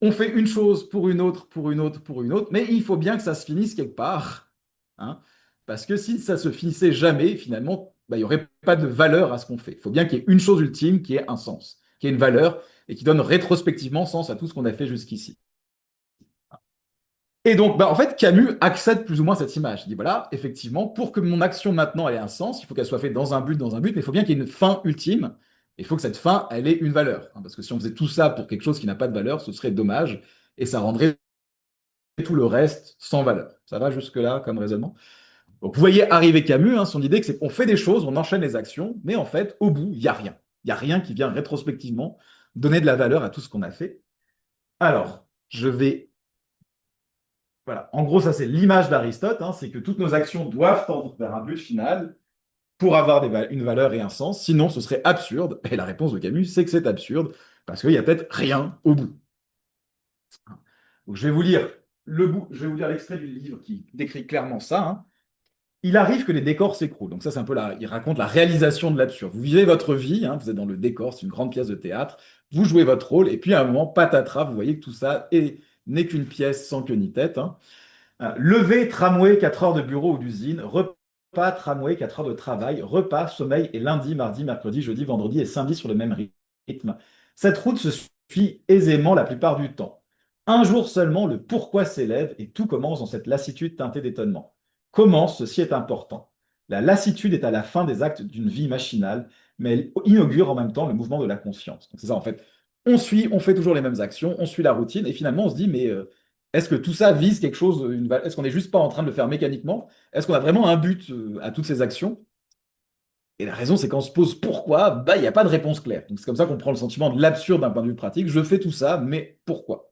on fait une chose pour une autre, pour une autre, pour une autre, mais il faut bien que ça se finisse quelque part. hein, parce que si ça se finissait jamais, finalement, bah, il n'y aurait pas de valeur à ce qu'on fait. Il faut bien qu'il y ait une chose ultime qui ait un sens, qui ait une valeur et qui donne rétrospectivement sens à tout ce qu'on a fait jusqu'ici. Et donc, bah, en fait, Camus accède plus ou moins à cette image. Il dit, voilà, effectivement, pour que mon action maintenant elle ait un sens, il faut qu'elle soit faite dans un but, mais il faut bien qu'il y ait une fin ultime. Et il faut que cette fin, elle ait une valeur, hein, parce que si on faisait tout ça pour quelque chose qui n'a pas de valeur, ce serait dommage, et ça rendrait tout le reste sans valeur. Ça va jusque-là comme raisonnement? Donc, vous voyez arriver Camus, hein, son idée, c'est qu'on fait des choses, on enchaîne les actions, mais en fait, au bout, il n'y a rien. Il n'y a rien qui vient rétrospectivement donner de la valeur à tout ce qu'on a fait. Alors, je vais voilà. En gros, ça, c'est l'image d'Aristote, hein, c'est que toutes nos actions doivent tendre vers un but final pour avoir une valeur et un sens, sinon ce serait absurde. Et la réponse de Camus, c'est que c'est absurde, parce qu'il n'y a peut-être rien au bout. Donc, je vais vous lire je vais vous lire l'extrait du livre qui décrit clairement ça, hein. Il arrive que les décors s'écroulent. Donc ça, c'est un peu il raconte la réalisation de l'absurde. Vous vivez votre vie, hein, vous êtes dans le décor, c'est une grande pièce de théâtre, vous jouez votre rôle, et puis à un moment, patatras, vous voyez que tout ça n'est qu'une pièce sans queue ni tête, hein. Lever, tramway, 4 heures de bureau ou d'usine, repas, tramway, 4 heures de travail, repas, sommeil, et lundi, mardi, mercredi, jeudi, vendredi et samedi sur le même rythme. Cette route se suit aisément la plupart du temps. Un jour seulement, le pourquoi s'élève et tout commence dans cette lassitude teintée d'étonnement. Comment ceci est important? La lassitude est à la fin des actes d'une vie machinale, mais elle inaugure en même temps le mouvement de la conscience. Donc c'est ça en fait. On fait toujours les mêmes actions, on suit la routine, et finalement on se dit, mais est-ce que tout ça vise quelque chose, est-ce qu'on n'est juste pas en train de le faire mécaniquement? Est-ce qu'on a vraiment un but à toutes ces actions? Et la raison, c'est qu'on se pose pourquoi, bah, il n'y a pas de réponse claire. Donc c'est comme ça qu'on prend le sentiment de l'absurde d'un point de vue pratique. Je fais tout ça, mais pourquoi?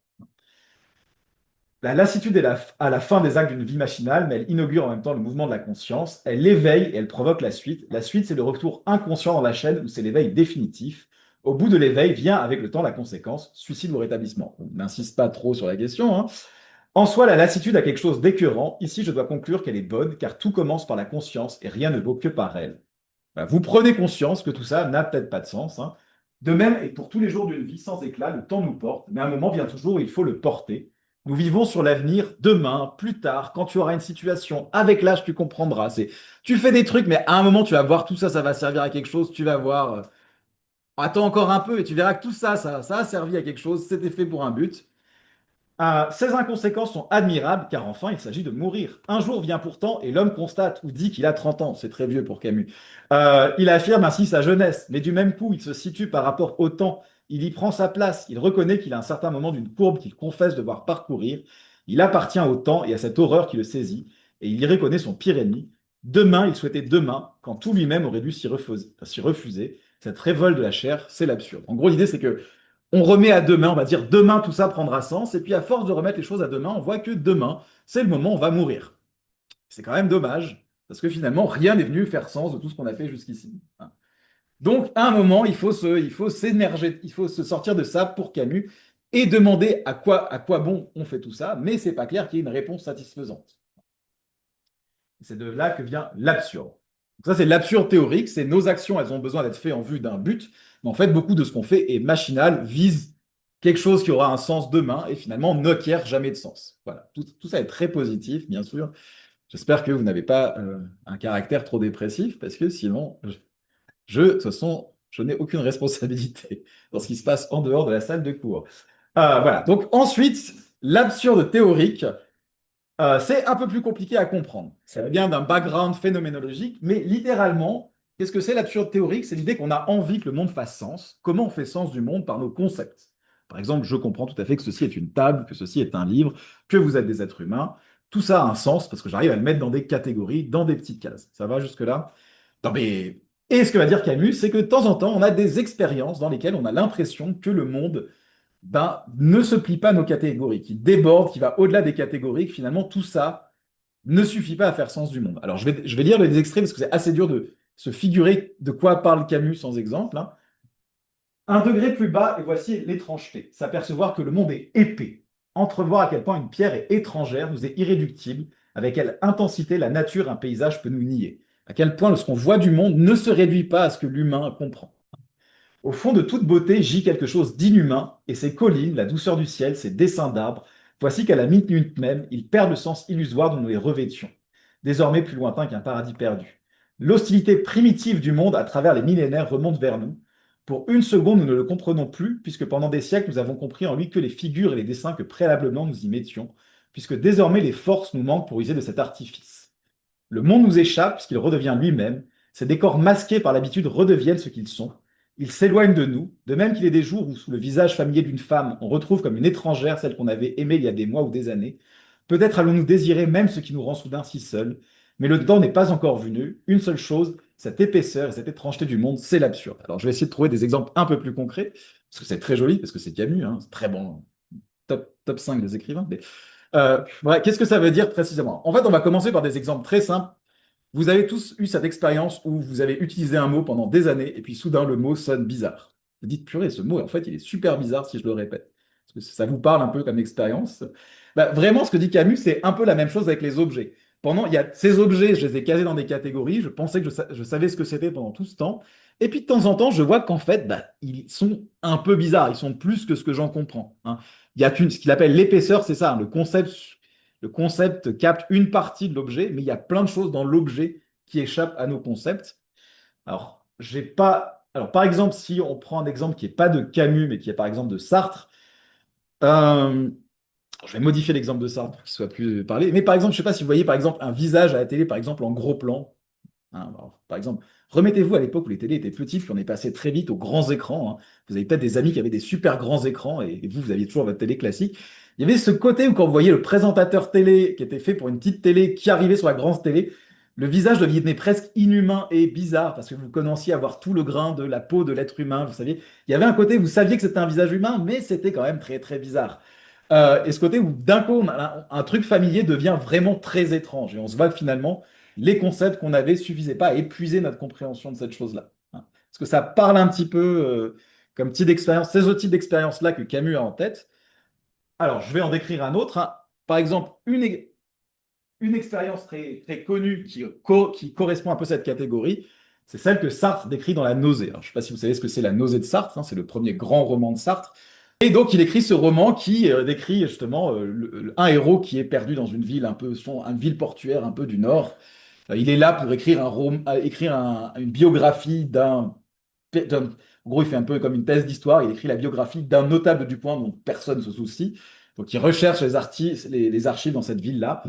La lassitude est à la fin des actes d'une vie machinale, mais elle inaugure en même temps le mouvement de la conscience. Elle éveille et elle provoque la suite. La suite, c'est le retour inconscient dans la chaîne où c'est l'éveil définitif. Au bout de l'éveil vient avec le temps la conséquence, suicide ou rétablissement. On n'insiste pas trop sur la question, hein. En soi, la lassitude a quelque chose d'écœurant. Ici, je dois conclure qu'elle est bonne, car tout commence par la conscience et rien ne vaut que par elle. Voilà, vous prenez conscience que tout ça n'a peut-être pas de sens, hein. De même, et pour tous les jours d'une vie sans éclat, le temps nous porte, mais un moment vient toujours où il faut le porter. Nous vivons sur l'avenir, demain, plus tard, quand tu auras une situation. Avec l'âge, tu comprendras. Tu fais des trucs, mais à un moment, tu vas voir tout ça, ça va servir à quelque chose. Tu vas voir. Attends encore un peu et tu verras que tout ça, ça a servi à quelque chose. C'était fait pour un but. Ces inconséquences sont admirables car enfin il s'agit de mourir. Un jour vient pourtant et l'homme constate ou dit qu'il a 30 ans, c'est très vieux pour Camus. Il affirme ainsi sa jeunesse, mais du même coup il se situe par rapport au temps, il y prend sa place, il reconnaît qu'il a un certain moment d'une courbe qu'il confesse devoir parcourir, il appartient au temps et à cette horreur qui le saisit, et il y reconnaît son pire ennemi. Demain, il souhaitait demain, quand tout lui-même aurait dû s'y refuser. Cette révolte de la chair, c'est l'absurde. En gros, l'idée c'est que on remet à demain, on va dire demain tout ça prendra sens, et puis à force de remettre les choses à demain, on voit que demain, c'est le moment où on va mourir. C'est quand même dommage, parce que finalement, rien n'est venu faire sens de tout ce qu'on a fait jusqu'ici. Donc, à un moment, il faut s'émerger, il faut se sortir de ça pour Camus et demander à quoi bon on fait tout ça, mais c'est pas clair qu'il y ait une réponse satisfaisante. C'est de là que vient l'absurde. Ça, c'est l'absurde théorique, c'est nos actions, elles ont besoin d'être faites en vue d'un but, mais en fait, beaucoup de ce qu'on fait est machinal, vise quelque chose qui aura un sens demain, et finalement n'acquiert jamais de sens. Voilà, tout ça est très positif, bien sûr. J'espère que vous n'avez pas un caractère trop dépressif, parce que sinon, je n'ai aucune responsabilité dans ce qui se passe en dehors de la salle de cours. Voilà, donc ensuite, l'absurde théorique. C'est un peu plus compliqué à comprendre. Ça vient d'un background phénoménologique, mais littéralement, qu'est-ce que c'est l'absurde théorique? C'est l'idée qu'on a envie que le monde fasse sens. Comment on fait sens du monde par nos concepts? Par exemple, je comprends tout à fait que ceci est une table, que ceci est un livre, que vous êtes des êtres humains. Tout ça a un sens parce que j'arrive à le mettre dans des catégories, dans des petites cases. Ça va jusque-là? Non, mais... Et ce que va dire Camus, c'est que de temps en temps, on a des expériences dans lesquelles on a l'impression que le monde ben, ne se plie pas à nos catégories, qui déborde, qui va au-delà des catégories, que finalement tout ça ne suffit pas à faire sens du monde. Alors je vais lire les extraits parce que c'est assez dur de se figurer de quoi parle Camus sans exemple, hein. Un degré plus bas, et voici l'étrangeté, s'apercevoir que le monde est épais, entrevoir à quel point une pierre est étrangère, nous est irréductible, avec quelle intensité la nature, un paysage peut nous nier, à quel point ce qu'on voit du monde ne se réduit pas à ce que l'humain comprend. Au fond de toute beauté gît quelque chose d'inhumain, et ces collines, la douceur du ciel, ces dessins d'arbres, voici qu'à la minute même, ils perdent le sens illusoire dont nous les revêtions. désormais plus lointain qu'un paradis perdu. L'hostilité primitive du monde à travers les millénaires remonte vers nous. Pour une seconde, nous ne le comprenons plus, puisque pendant des siècles, nous avons compris en lui que les figures et les dessins que préalablement nous y mettions, puisque désormais les forces nous manquent pour user de cet artifice. Le monde nous échappe puisqu'il redevient lui-même, ces décors masqués par l'habitude redeviennent ce qu'ils sont. Ils s'éloignent de nous, de même qu'il est des jours où, sous le visage familier d'une femme, on retrouve comme une étrangère celle qu'on avait aimée il y a des mois ou des années. Peut-être allons-nous désirer même ce qui nous rend soudain si seuls, mais le temps n'est pas encore venu. Une seule chose, cette épaisseur et cette étrangeté du monde, c'est l'absurde. Alors, je vais essayer de trouver des exemples un peu plus concrets, parce que c'est très joli, parce que c'est Camus, hein, c'est très bon, top 5 des écrivains. Mais, ouais, qu'est-ce que ça veut dire précisément? En fait, on va commencer par des exemples très simples. Vous avez tous eu cette expérience où vous avez utilisé un mot pendant des années, et puis soudain, le mot sonne bizarre. Vous dites, purée, ce mot, en fait, il est super bizarre si je le répète. Est-ce que ça vous parle un peu comme expérience? Bah, vraiment, ce que dit Camus, c'est un peu la même chose avec les objets. Pendant, il y a ces objets, je les ai casés dans des catégories, je pensais que je savais ce que c'était pendant tout ce temps, et puis de temps en temps, je vois qu'en fait, bah, ils sont un peu bizarres, ils sont plus que ce que j'en comprends, hein. Il y a ce qu'il appelle l'épaisseur, c'est ça, hein, le concept capte une partie de l'objet, mais il y a plein de choses dans l'objet qui échappent à nos concepts. Alors, j'ai pas. Alors, par exemple, si on prend un exemple qui n'est pas de Camus, mais qui est par exemple de Sartre, euh, je vais modifier l'exemple de Sartre pour qu'il soit plus parlé. Mais par exemple, je ne sais pas si vous voyez par exemple un visage à la télé, par exemple en gros plan. Hein, alors, par exemple, remettez-vous à l'époque où les télés étaient petites, puis on est passé très vite aux grands écrans, hein. Vous avez peut-être des amis qui avaient des super grands écrans et vous aviez toujours votre télé classique. Il y avait ce côté où quand vous voyez le présentateur télé qui était fait pour une petite télé qui arrivait sur la grande télé, le visage devenait presque inhumain et bizarre parce que vous commenciez à voir tout le grain de la peau de l'être humain. Vous saviez, il y avait un côté, vous saviez que c'était un visage humain, mais c'était quand même très très bizarre. Et ce côté où d'un coup, un truc familier devient vraiment très étrange et on se voit que finalement, les concepts qu'on avait suffisaient pas à épuiser notre compréhension de cette chose-là, hein. Parce que ça parle un petit peu comme type d'expérience, ces autres types d'expériences-là que Camus a en tête. Alors, je vais en décrire un autre, hein. Par exemple, une expérience très, très connue qui correspond un peu à cette catégorie, c'est celle que Sartre décrit dans La Nausée. Alors, je ne sais pas si vous savez ce que c'est La Nausée de Sartre, hein, c'est le premier grand roman de Sartre. Et donc, il écrit ce roman qui décrit justement un héros qui est perdu dans une ville un peu, une ville portuaire un peu du Nord. Il est là pour écrire une biographie en gros, il fait un peu comme une thèse d'histoire. Il écrit la biographie d'un notable du point dont personne ne se soucie. Donc, il recherche les archives dans cette ville-là.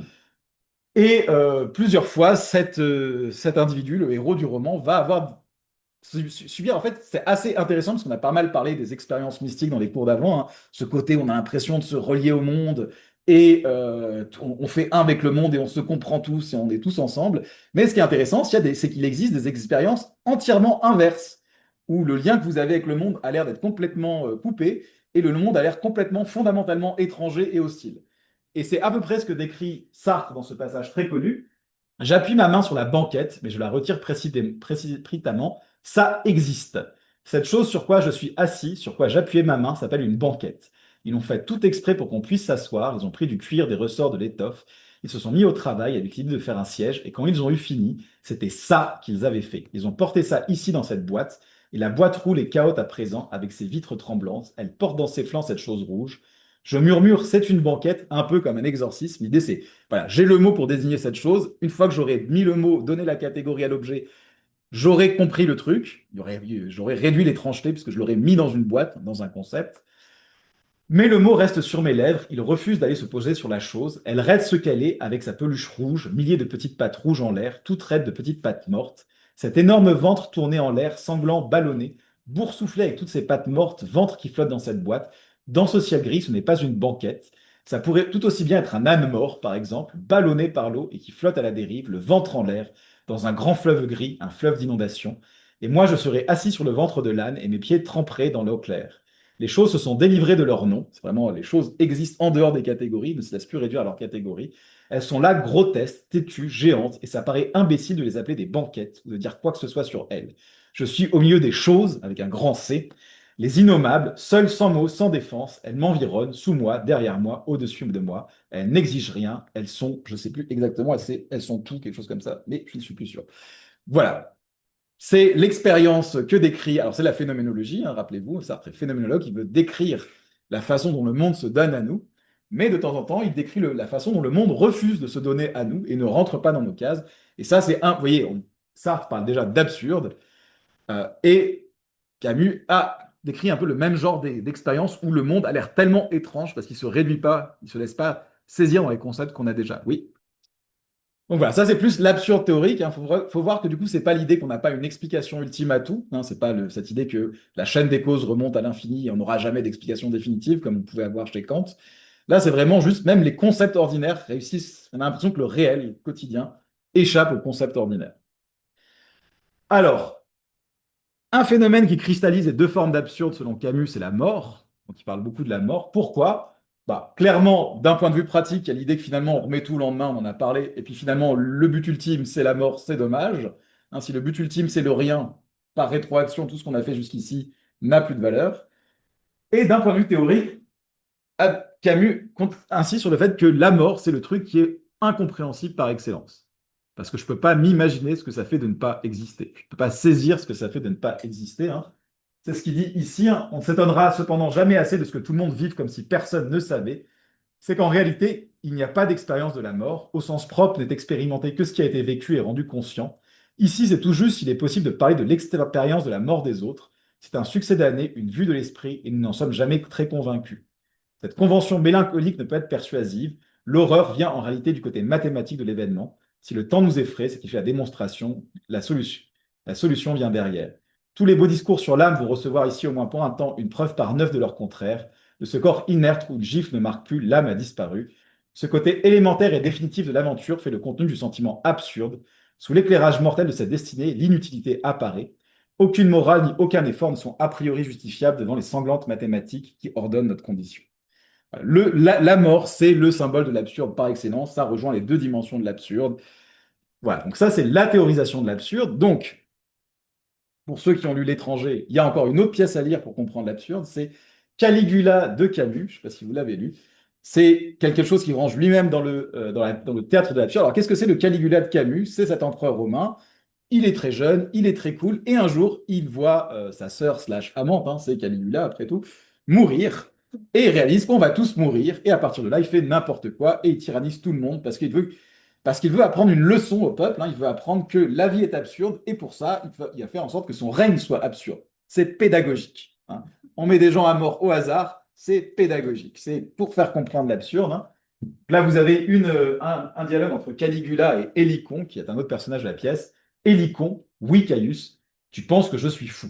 Et plusieurs fois, cet individu, le héros du roman, va avoir subir. En fait, c'est assez intéressant parce qu'on a pas mal parlé des expériences mystiques dans les cours d'avant, hein. Ce côté, on a l'impression de se relier au monde et on fait un avec le monde et on se comprend tous et on est tous ensemble. Mais ce qui est intéressant, c'est qu'il existe des expériences entièrement inverses où le lien que vous avez avec le monde a l'air d'être complètement coupé et le monde a l'air complètement, fondamentalement étranger et hostile. Et c'est à peu près ce que décrit Sartre dans ce passage très connu. J'appuie ma main sur la banquette, mais je la retire précipitamment. Ça existe. Cette chose sur quoi je suis assis, sur quoi j'appuyais ma main, s'appelle une banquette. Ils l'ont fait tout exprès pour qu'on puisse s'asseoir. Ils ont pris du cuir, des ressorts, de l'étoffe. Ils se sont mis au travail avec l'idée de faire un siège. Et quand ils ont eu fini, c'était ça qu'ils avaient fait. Ils ont porté ça ici dans cette boîte. Et la boîte roule et cahote à présent avec ses vitres tremblantes. Elle porte dans ses flancs cette chose rouge. Je murmure, c'est une banquette, un peu comme un exorcisme. L'idée, c'est, voilà, j'ai le mot pour désigner cette chose. Une fois que j'aurai mis le mot, donné la catégorie à l'objet, j'aurais compris le truc. J'aurais réduit l'étrangeté puisque je l'aurais mis dans une boîte, dans un concept. Mais le mot reste sur mes lèvres. Il refuse d'aller se poser sur la chose. Elle reste ce qu'elle est avec sa peluche rouge, milliers de petites pattes rouges en l'air, toutes raides de petites pattes mortes. Cet énorme ventre tourné en l'air, sanglant, ballonné, boursouflé avec toutes ses pattes mortes, ventre qui flotte dans cette boîte. Dans ce ciel gris, ce n'est pas une banquette. Ça pourrait tout aussi bien être un âne mort, par exemple, ballonné par l'eau et qui flotte à la dérive, le ventre en l'air, dans un grand fleuve gris, un fleuve d'inondation. Et moi, je serais assis sur le ventre de l'âne et mes pieds tremperaient dans l'eau claire. Les choses se sont délivrées de leur nom. C'est vraiment, les choses existent en dehors des catégories, ne se laissent plus réduire à leurs catégories. Elles sont là, grotesques, têtues, géantes, et ça paraît imbécile de les appeler des banquettes ou de dire quoi que ce soit sur elles. Je suis au milieu des choses, avec un grand C, les innommables, seules, sans mots, sans défense. Elles m'environnent, sous moi, derrière moi, au-dessus de moi. Elles n'exigent rien. Elles sont, je ne sais plus exactement, elles sont tout, quelque chose comme ça, mais je ne suis plus sûr. Voilà. C'est l'expérience que décrit, alors c'est la phénoménologie, hein, rappelez-vous, Sartre est phénoménologue, il veut décrire la façon dont le monde se donne à nous. mais de temps en temps, il décrit la façon dont le monde refuse de se donner à nous et ne rentre pas dans nos cases. Et ça, vous voyez, Sartre parle déjà d'absurde, et Camus a décrit un peu le même genre d'expérience où le monde a l'air tellement étrange parce qu'il se réduit pas, il se laisse pas saisir dans les concepts qu'on a déjà. Oui. Donc voilà, ça c'est plus l'absurde théorique. Il faut voir que du coup, c'est pas l'idée qu'on n'a pas une explication ultime à tout. Hein, c'est pas cette idée que la chaîne des causes remonte à l'infini et on n'aura jamais d'explication définitive comme on pouvait avoir chez Kant. Là, c'est vraiment juste, même les concepts ordinaires réussissent. On a l'impression que le réel, le quotidien, échappe aux concepts ordinaires. Alors, un phénomène qui cristallise les deux formes d'absurde selon Camus, c'est la mort. Donc il parle beaucoup de la mort. Pourquoi? Bah, clairement, d'un point de vue pratique, il y a l'idée que finalement on remet tout le lendemain, on en a parlé, et puis finalement le but ultime c'est la mort, c'est dommage. Hein, si le but ultime c'est le rien, par rétroaction, tout ce qu'on a fait jusqu'ici n'a plus de valeur. Et d'un point de vue théorique, Camus compte ainsi sur le fait que la mort c'est le truc qui est incompréhensible par excellence. Parce que je ne peux pas m'imaginer ce que ça fait de ne pas exister. Je ne peux pas saisir ce que ça fait de ne pas exister. Hein. C'est ce qu'il dit ici. Hein. On ne s'étonnera cependant jamais assez de ce que tout le monde vive comme si personne ne savait. C'est qu'en réalité, il n'y a pas d'expérience de la mort. Au sens propre, n'est expérimenté que ce qui a été vécu et rendu conscient. Ici, c'est tout juste s'il est possible de parler de l'expérience de la mort des autres. C'est un succès d'année, une vue de l'esprit, et nous n'en sommes jamais très convaincus. Cette convention mélancolique ne peut être persuasive. L'horreur vient en réalité du côté mathématique de l'événement. Si le temps nous effraie, c'est qui fait la démonstration, la solution. La solution vient derrière. Tous les beaux discours sur l'âme vont recevoir ici au moins pour un temps une preuve par neuf de leur contraire. De ce corps inerte où le gifle ne marque plus, l'âme a disparu. Ce côté élémentaire et définitif de l'aventure fait le contenu du sentiment absurde. Sous l'éclairage mortel de cette destinée, l'inutilité apparaît. Aucune morale ni aucun effort ne sont a priori justifiables devant les sanglantes mathématiques qui ordonnent notre condition. La mort, c'est le symbole de l'absurde par excellence. Ça rejoint les deux dimensions de l'absurde. Voilà, donc ça, c'est la théorisation de l'absurde. Donc, pour ceux qui ont lu L'étranger, il y a encore une autre pièce à lire pour comprendre l'absurde. C'est Caligula de Camus. Je ne sais pas si vous l'avez lu. C'est quelque chose qui range lui-même dans le théâtre de l'absurde. Alors, qu'est-ce que c'est le Caligula de Camus? C'est cet empereur romain. Il est très jeune, il est très cool, et un jour, il voit sa sœur slash amante, hein, c'est Caligula après tout, mourir, et il réalise qu'on va tous mourir, et à partir de là, il fait n'importe quoi, et il tyrannise tout le monde, parce qu'il veut apprendre une leçon au peuple, hein, il veut apprendre que la vie est absurde, et pour ça, il va faire en sorte que son règne soit absurde. C'est pédagogique. Hein. On met des gens à mort au hasard, c'est pédagogique, c'est pour faire comprendre l'absurde. Hein. Là, vous avez un dialogue entre Caligula et Hélicon, qui est un autre personnage de la pièce. Hélicon, oui, Caius, tu penses que je suis fou.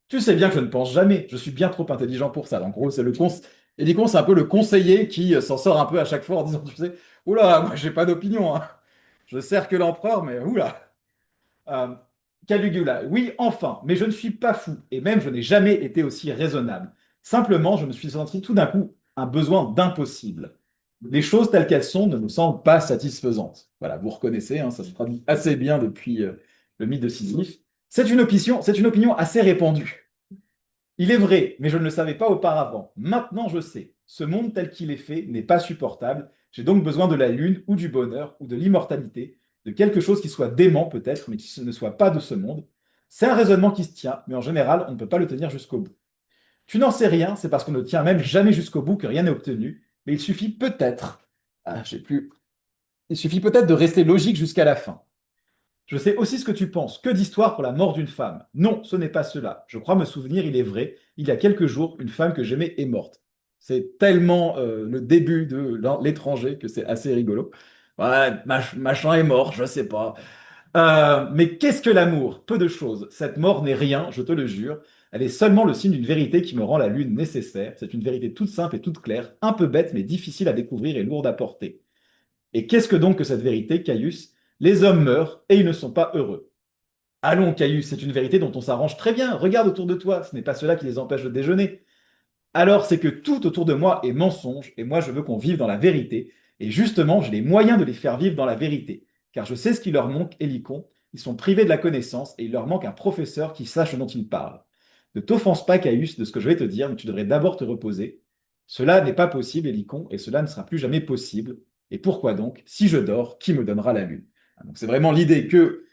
Tu sais bien que je ne pense jamais, je suis bien trop intelligent pour ça. En gros, Hélicon, c'est un peu le conseiller qui s'en sort un peu à chaque fois en disant, tu sais, oula, moi j'ai pas d'opinion, hein. Je sers que l'empereur, mais oula. Euh, Caligula, oui, enfin, mais je ne suis pas fou, et même je n'ai jamais été aussi raisonnable. Simplement, je me suis senti tout d'un coup un besoin d'impossible. Les choses telles qu'elles sont ne me semblent pas satisfaisantes. Voilà, vous reconnaissez, hein, ça se traduit assez bien depuis le mythe de Sisyphe. C'est une opinion assez répandue. Il est vrai, mais je ne le savais pas auparavant. Maintenant, je sais. Ce monde tel qu'il est fait n'est pas supportable. J'ai donc besoin de la lune ou du bonheur ou de l'immortalité, de quelque chose qui soit dément peut-être, mais qui ne soit pas de ce monde. C'est un raisonnement qui se tient, mais en général, on ne peut pas le tenir jusqu'au bout. Tu n'en sais rien, c'est parce qu'on ne tient même jamais jusqu'au bout que rien n'est obtenu, mais il suffit peut-être, j'ai plus, il suffit peut-être de rester logique jusqu'à la fin. Je sais aussi ce que tu penses. Que d'histoire pour la mort d'une femme. Non, ce n'est pas cela. Je crois me souvenir, il est vrai, il y a quelques jours, une femme que j'aimais est morte. C'est tellement le début de l'étranger que c'est assez rigolo. Ouais, machin est mort, je sais pas. Mais qu'est-ce que l'amour? Peu de choses. Cette mort n'est rien, je te le jure. Elle est seulement le signe d'une vérité qui me rend la lune nécessaire. C'est une vérité toute simple et toute claire, un peu bête mais difficile à découvrir et lourde à porter. Et qu'est-ce que donc que cette vérité, Caius? Les hommes meurent et ils ne sont pas heureux. Allons, Caius, c'est une vérité dont on s'arrange très bien. Regarde autour de toi, ce n'est pas cela qui les empêche de déjeuner. Alors c'est que tout autour de moi est mensonge, et moi je veux qu'on vive dans la vérité, et justement j'ai les moyens de les faire vivre dans la vérité, car je sais ce qui leur manque, Hélicon, ils sont privés de la connaissance, et il leur manque un professeur qui sache ce dont ils parlent. Ne t'offense pas, Caius, de ce que je vais te dire, mais tu devrais d'abord te reposer. Cela n'est pas possible, Hélicon, et cela ne sera plus jamais possible. Et pourquoi donc? Si je dors, qui me donnera la lune? Donc c'est vraiment l'idée que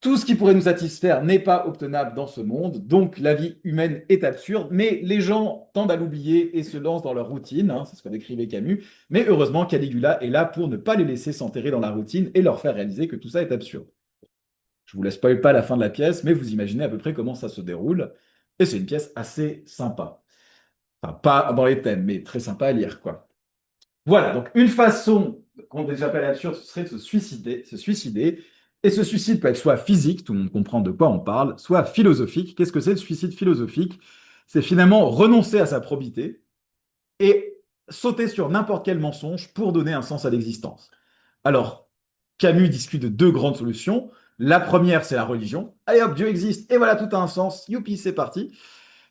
Tout ce qui pourrait nous satisfaire n'est pas obtenable dans ce monde, donc la vie humaine est absurde, mais les gens tendent à l'oublier et se lancent dans leur routine, hein, c'est ce que décrivait Camus, mais heureusement Caligula est là pour ne pas les laisser s'enterrer dans la routine et leur faire réaliser que tout ça est absurde. Je vous laisse spoil pas la fin de la pièce, mais vous imaginez à peu près comment ça se déroule, et c'est une pièce assez sympa. Enfin, pas dans les thèmes, mais très sympa à lire, quoi. Voilà, donc une façon qu'on déjà appelle absurde, ce serait de se suicider. Et ce suicide peut être soit physique, tout le monde comprend de quoi on parle, soit philosophique. Qu'est-ce que c'est le suicide philosophique? C'est finalement renoncer à sa probité et sauter sur n'importe quel mensonge pour donner un sens à l'existence. Alors, Camus discute de deux grandes solutions. La première, c'est la religion. Allez hop, Dieu existe, et voilà, tout a un sens. Youpi, c'est parti.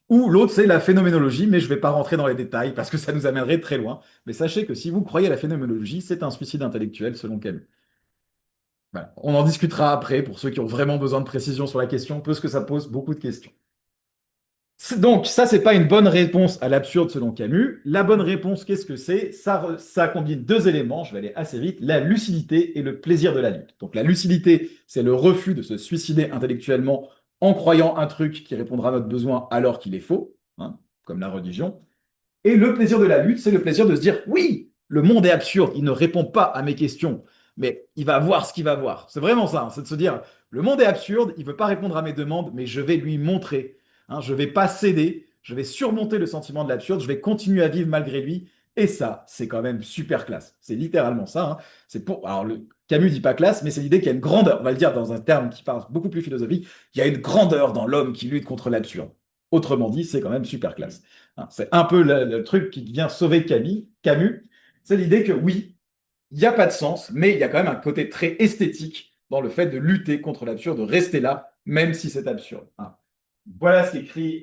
Ou l'autre, c'est la phénoménologie, mais je ne vais pas rentrer dans les détails parce que ça nous amènerait très loin. Mais sachez que si vous croyez à la phénoménologie, c'est un suicide intellectuel selon Camus. Voilà. On en discutera après pour ceux qui ont vraiment besoin de précision sur la question, parce que ça pose beaucoup de questions. Donc, ça, c'est pas une bonne réponse à l'absurde selon Camus. La bonne réponse, qu'est-ce que c'est? Ça combine deux éléments, je vais aller assez vite, la lucidité et le plaisir de la lutte. Donc, la lucidité, c'est le refus de se suicider intellectuellement en croyant un truc qui répondra à notre besoin alors qu'il est faux, hein, comme la religion. Et le plaisir de la lutte, c'est le plaisir de se dire, oui, le monde est absurde, il ne répond pas à mes questions, mais il va voir ce qu'il va voir. C'est vraiment ça, hein, c'est de se dire, le monde est absurde, il ne veut pas répondre à mes demandes, mais je vais lui montrer. Hein, je ne vais pas céder, je vais surmonter le sentiment de l'absurde, je vais continuer à vivre malgré lui. Et ça, c'est quand même super classe. C'est littéralement ça. Hein. C'est pour. Alors, Camus dit pas classe, mais c'est l'idée qu'il y a une grandeur. On va le dire dans un terme qui parle beaucoup plus philosophique. Il y a une grandeur dans l'homme qui lutte contre l'absurde. Autrement dit, c'est quand même super classe. Hein, c'est un peu le truc qui vient sauver Camus. C'est l'idée que oui, il n'y a pas de sens, mais il y a quand même un côté très esthétique dans le fait de lutter contre l'absurde, de rester là, même si c'est absurde. Hein. Voilà ce qu'écrit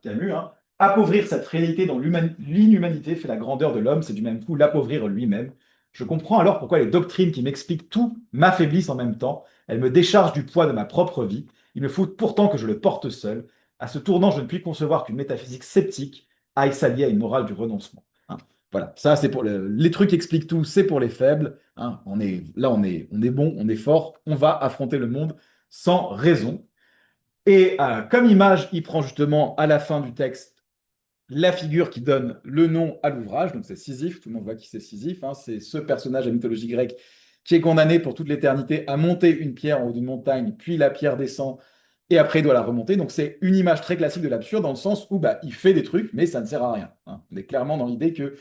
Camus. Hein. Appauvrir cette réalité dont l'inhumanité fait la grandeur de l'homme, c'est du même coup l'appauvrir lui-même. Je comprends alors pourquoi les doctrines qui m'expliquent tout m'affaiblissent en même temps. Elles me déchargent du poids de ma propre vie. Il me faut pourtant que je le porte seul. À ce tournant, je ne puis concevoir qu'une métaphysique sceptique aille s'allier à une morale du renoncement. Hein. Voilà, ça c'est pour les trucs qui expliquent tout, c'est pour les faibles. Hein. On est bon, on est fort, on va affronter le monde sans raison. Et comme image, il prend justement à la fin du texte la figure qui donne le nom à l'ouvrage. Donc c'est Sisyphe, tout le monde voit qui c'est Sisyphe. Hein. C'est ce personnage de la mythologie grecque qui est condamné pour toute l'éternité à monter une pierre en haut d'une montagne, puis la pierre descend et après il doit la remonter. Donc c'est une image très classique de l'absurde dans le sens où bah, il fait des trucs, mais ça ne sert à rien. Hein. On est clairement dans l'idée que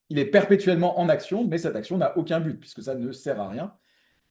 il est perpétuellement en action, mais cette action n'a aucun but puisque ça ne sert à rien.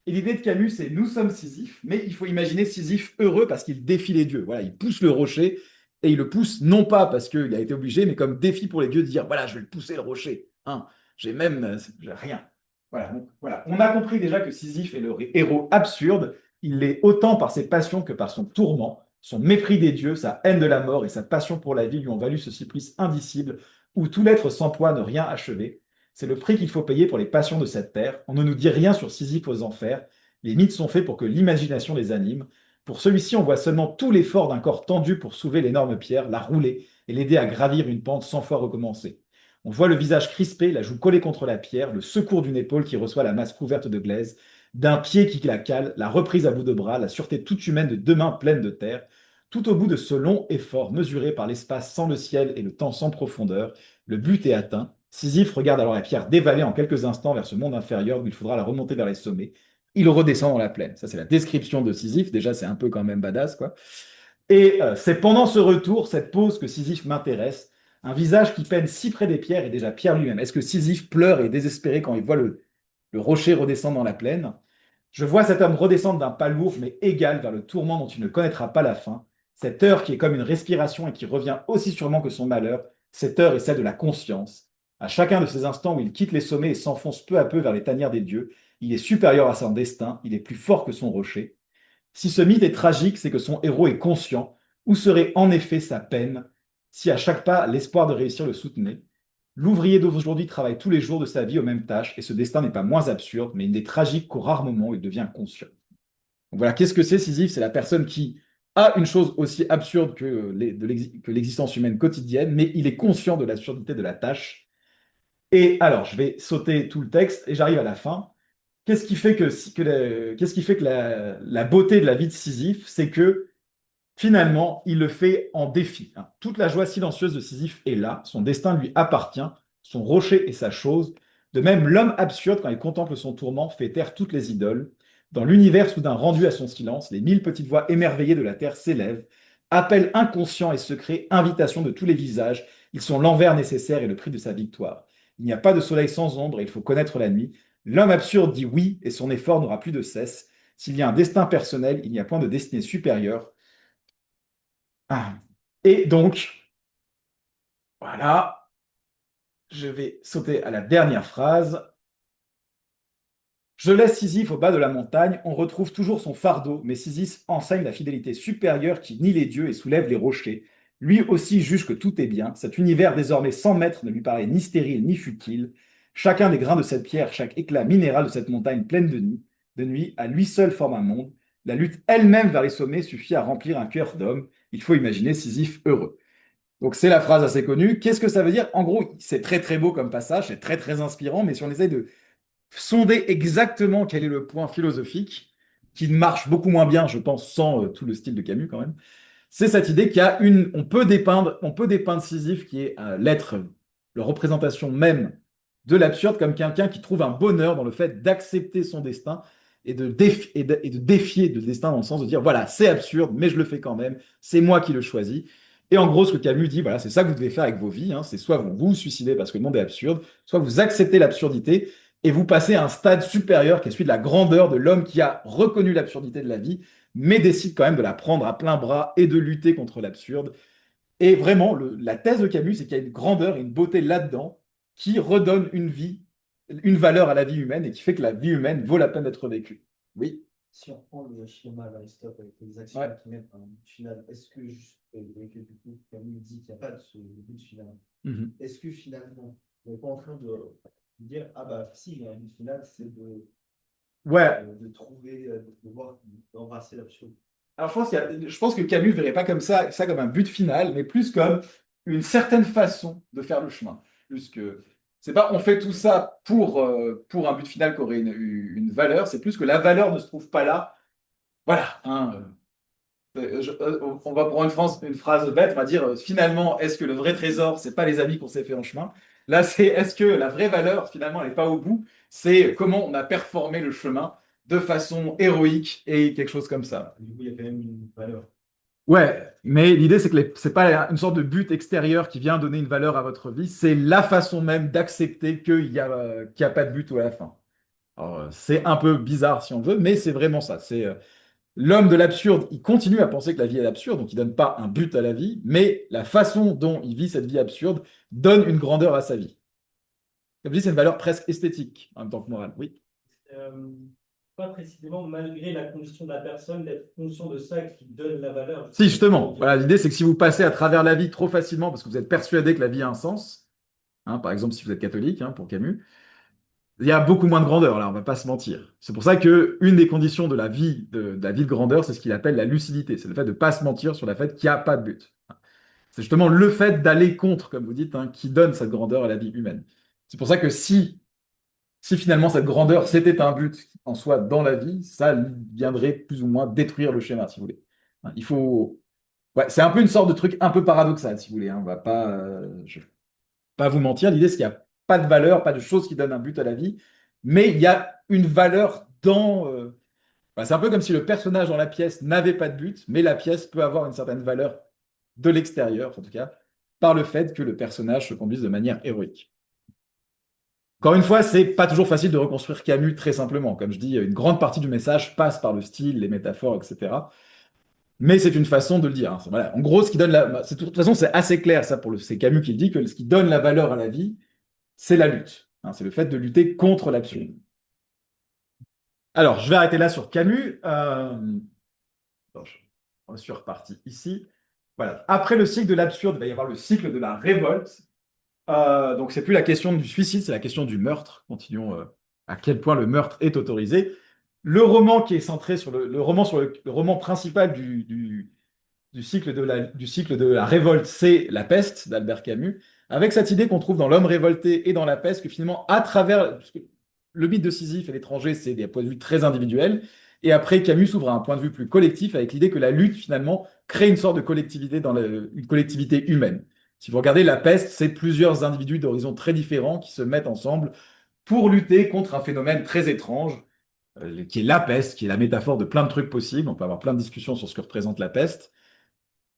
Et l'idée de Camus, c'est nous sommes Sisyphe, mais il faut imaginer Sisyphe heureux parce qu'il défie les dieux. Voilà, il pousse le rocher et il le pousse non pas parce qu'il a été obligé, mais comme défi pour les dieux de dire voilà, je vais le pousser le rocher. Hein, j'ai rien. Voilà, donc, voilà. On a compris déjà que Sisyphe est le héros absurde. Il l'est autant par ses passions que par son tourment. Son mépris des dieux, sa haine de la mort et sa passion pour la vie lui ont valu ce supplice indicible où tout l'être s'emploie ne rien achever. C'est le prix qu'il faut payer pour les passions de cette terre. On ne nous dit rien sur Sisyphe aux enfers. Les mythes sont faits pour que l'imagination les anime. Pour celui-ci, on voit seulement tout l'effort d'un corps tendu pour soulever l'énorme pierre, la rouler et l'aider à gravir une pente 100 fois recommencer. On voit le visage crispé, la joue collée contre la pierre, le secours d'une épaule qui reçoit la masse couverte de glaise, d'un pied qui la cale, la reprise à bout de bras, la sûreté toute humaine de deux mains pleines de terre. Tout au bout de ce long effort mesuré par l'espace sans le ciel et le temps sans profondeur, le but est atteint. Sisyphe regarde alors la pierre dévaler en quelques instants vers ce monde inférieur où il faudra la remonter vers les sommets. Il redescend dans la plaine. Ça, c'est la description de Sisyphe. Déjà, c'est un peu quand même badass, quoi. Et c'est pendant ce retour, cette pause, que Sisyphe m'intéresse. Un visage qui peine si près des pierres et déjà Pierre lui-même. Est-ce que Sisyphe pleure et est désespéré quand il voit le rocher redescendre dans la plaine? Je vois cet homme redescendre d'un pas lourd mais égal vers le tourment dont il ne connaîtra pas la fin. Cette heure qui est comme une respiration et qui revient aussi sûrement que son malheur, cette heure est celle de la conscience. À chacun de ces instants où il quitte les sommets et s'enfonce peu à peu vers les tanières des dieux, il est supérieur à son destin, il est plus fort que son rocher. Si ce mythe est tragique, c'est que son héros est conscient. Où serait en effet sa peine si à chaque pas l'espoir de réussir le soutenait? L'ouvrier d'aujourd'hui travaille tous les jours de sa vie aux mêmes tâches et ce destin n'est pas moins absurde, mais il n'est tragique qu'au rare moment où il devient conscient. Donc voilà, qu'est-ce que c'est Sisyphe? C'est la personne qui a une chose aussi absurde que l'existence humaine quotidienne, mais il est conscient de l'absurdité de la tâche. Et alors, je vais sauter tout le texte et j'arrive à la fin. qu'est-ce qui fait qu'est-ce qui fait que la beauté de la vie de Sisyphe, c'est que finalement, il le fait en défi, hein. Toute la joie silencieuse de Sisyphe est là, son destin lui appartient, son rocher est sa chose. De même, l'homme absurde, quand il contemple son tourment, fait taire toutes les idoles. Dans l'univers soudain rendu à son silence, les 1000 petites voix émerveillées de la terre s'élèvent, appels inconscients et secrets, invitations de tous les visages. Ils sont l'envers nécessaire et le prix de sa victoire. Il n'y a pas de soleil sans ombre et il faut connaître la nuit. L'homme absurde dit oui et son effort n'aura plus de cesse. S'il y a un destin personnel, il n'y a point de destinée supérieure. Ah. Et donc, voilà, je vais sauter à la dernière phrase. Je laisse Sisyphe au bas de la montagne, on retrouve toujours son fardeau, mais Sisyphe enseigne la fidélité supérieure qui nie les dieux et soulève les rochers. Lui aussi juge que tout est bien, cet univers désormais sans maître ne lui paraît ni stérile ni futile. Chacun des grains de cette pierre, chaque éclat minéral de cette montagne pleine de nuit, à lui seul forme un monde. La lutte elle-même vers les sommets suffit à remplir un cœur d'homme. Il faut imaginer Sisyphe heureux. Donc c'est la phrase assez connue. Qu'est-ce que ça veut dire? En gros, c'est très très beau comme passage, c'est très très inspirant, mais si on essaie de sonder exactement quel est le point philosophique, qui marche beaucoup moins bien, je pense, sans tout le style de Camus quand même, c'est cette idée qu'il y a on peut dépeindre Sisyphe qui est l'être, la représentation même de l'absurde comme quelqu'un qui trouve un bonheur dans le fait d'accepter son destin et de défier le destin dans le sens de dire voilà, c'est absurde, mais je le fais quand même, c'est moi qui le choisis. Et en gros, ce que Camus dit, voilà, c'est ça que vous devez faire avec vos vies, hein, c'est soit vous vous suicidez parce que le monde est absurde, soit vous acceptez l'absurdité et vous passez à un stade supérieur qui est celui de la grandeur de l'homme qui a reconnu l'absurdité de la vie, mais décide quand même de la prendre à plein bras et de lutter contre l'absurde. Et vraiment, la thèse de Camus, c'est qu'il y a une grandeur et une beauté là-dedans qui redonne une vie, une valeur à la vie humaine et qui fait que la vie humaine vaut la peine d'être vécue. Oui. Si on prend le schéma d'Aristote avec les actions Ouais. qui mettent un but final, est-ce que, juste, et que du coup, Camus dit qu'il n'y a pas de ce but final, Mhm. est-ce que finalement, on n'est pas en train de dire, ah bah si, il y a un but final, c'est Ouais. de trouver, de voir, d'embrasser l'absolu. Alors je pense que Camus ne verrait pas comme ça comme un but final, mais plus comme une certaine façon de faire le chemin. Plus que c'est pas on fait tout ça pour un but final qui aurait une valeur, c'est plus que la valeur ne se trouve pas là. Voilà, hein, on va prendre une phrase bête, on va dire finalement, est-ce que le vrai trésor, c'est pas les amis qu'on s'est fait en chemin? Là, c'est est-ce que la vraie valeur, finalement, elle n'est pas au bout, c'est comment on a performé le chemin de façon héroïque et quelque chose comme ça. Du coup, il y a quand même une valeur. Ouais, mais l'idée, c'est que c'est pas une sorte de but extérieur qui vient donner une valeur à votre vie, c'est la façon même d'accepter qu'il y a pas de but à la fin. Alors, c'est un peu bizarre si on veut, mais c'est vraiment ça. C'est l'homme de l'absurde, il continue à penser que la vie est absurde, donc il donne pas un but à la vie, mais la façon dont il vit cette vie absurde donne une grandeur à sa vie. Comme je dis, c'est une valeur presque esthétique en même temps que morale. Oui. Euh, Pas précisément malgré la condition de la personne d'être conscient de ça qui donne la valeur. Si, justement, voilà, l'idée, c'est que si vous passez à travers la vie trop facilement parce que vous êtes persuadé que la vie a un sens, hein, par exemple si vous êtes catholique, hein, pour Camus, il y a beaucoup moins de grandeur, là, on va pas se mentir. C'est pour ça que une des conditions de la vie de grandeur, c'est ce qu'il appelle la lucidité. C'est le fait de ne pas se mentir sur le fait qu'il n'y a pas de but. C'est justement le fait d'aller contre, comme vous dites, hein, qui donne cette grandeur à la vie humaine. C'est pour ça que si finalement cette grandeur, c'était un but en soi dans la vie, ça viendrait plus ou moins détruire le schéma, si vous voulez. Hein, il faut... Ouais, c'est un peu une sorte de truc un peu paradoxal, si vous voulez, hein. On va pas, je vais pas vous mentir. L'idée, c'est qu'il n'y a pas de valeur, pas de chose qui donne un but à la vie, mais il y a une valeur dans... c'est un peu comme si le personnage dans la pièce n'avait pas de but, mais la pièce peut avoir une certaine valeur de l'extérieur, en tout cas, par le fait que le personnage se conduise de manière héroïque. Encore une fois, c'est pas toujours facile de reconstruire Camus très simplement. Comme je dis, une grande partie du message passe par le style, les métaphores, etc. Mais c'est une façon de le dire, hein. Voilà. En gros, ce qui donne de toute façon, c'est assez clair, ça, c'est Camus qui le dit, que ce qui donne la valeur à la vie, c'est la lutte, hein. C'est le fait de lutter contre l'absolu. Alors, je vais arrêter là sur Camus. Attends, je suis reparti ici. Voilà. Après le cycle de l'absurde, il va y avoir le cycle de la révolte. Donc, c'est plus la question du suicide, c'est la question du meurtre. Continuons à quel point le meurtre est autorisé. Le roman qui est centré sur le roman principal du cycle de la révolte, c'est La peste d'Albert Camus, avec cette idée qu'on trouve dans L'homme révolté et dans La peste, que finalement, à travers, le mythe de Sisyphe et l'étranger, c'est des points de vue très individuels. Et après, Camus s'ouvre à un point de vue plus collectif avec l'idée que la lutte, finalement, crée une sorte de collectivité une collectivité humaine. Si vous regardez la peste, c'est plusieurs individus d'horizons très différents qui se mettent ensemble pour lutter contre un phénomène très étrange, qui est la peste, qui est la métaphore de plein de trucs possibles. On peut avoir plein de discussions sur ce que représente la peste.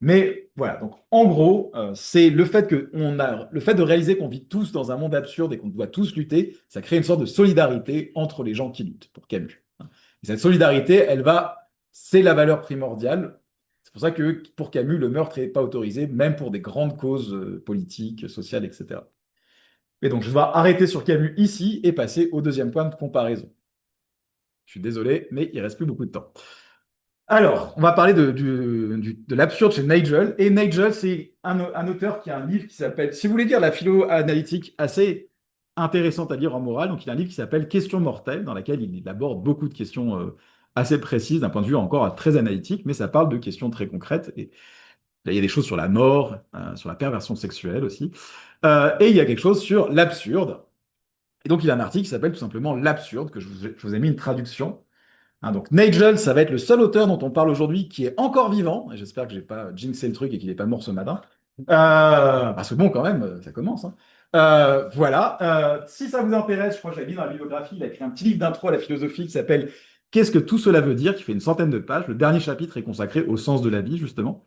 Mais voilà, donc en gros, c'est le fait de réaliser qu'on vit tous dans un monde absurde et qu'on doit tous lutter, ça crée une sorte de solidarité entre les gens qui luttent, pour Camus. Et cette solidarité, c'est la valeur primordiale. C'est pour ça que pour Camus, le meurtre n'est pas autorisé, même pour des grandes causes politiques, sociales, etc. Et donc je vais arrêter sur Camus ici et passer au deuxième point de comparaison. Je suis désolé, mais il reste plus beaucoup de temps. Alors, on va parler de l'absurde chez Nigel. Et Nigel, c'est un auteur qui a un livre qui s'appelle, si vous voulez dire la philo analytique assez intéressante à lire en morale, donc il a un livre qui s'appelle Questions mortelles, dans laquelle il aborde beaucoup de questions assez précises, d'un point de vue encore très analytique, mais ça parle de questions très concrètes. Et là, il y a des choses sur la mort, sur la perversion sexuelle aussi. Et il y a quelque chose sur l'absurde. Et donc, il a un article qui s'appelle tout simplement L'absurde, que je vous ai mis une traduction. Hein, donc Nigel, ça va être le seul auteur dont on parle aujourd'hui qui est encore vivant. Et j'espère que j'ai pas jinxé le truc et qu'il n'est pas mort ce matin. Parce que bon, quand même, ça commence. Hein. Voilà. Si ça vous intéresse, je crois que j'avais mis dans la bibliographie, il a écrit un petit livre d'intro à la philosophie qui s'appelle Qu'est-ce que tout cela veut dire, qui fait une centaine de pages. Le dernier chapitre est consacré au sens de la vie, justement.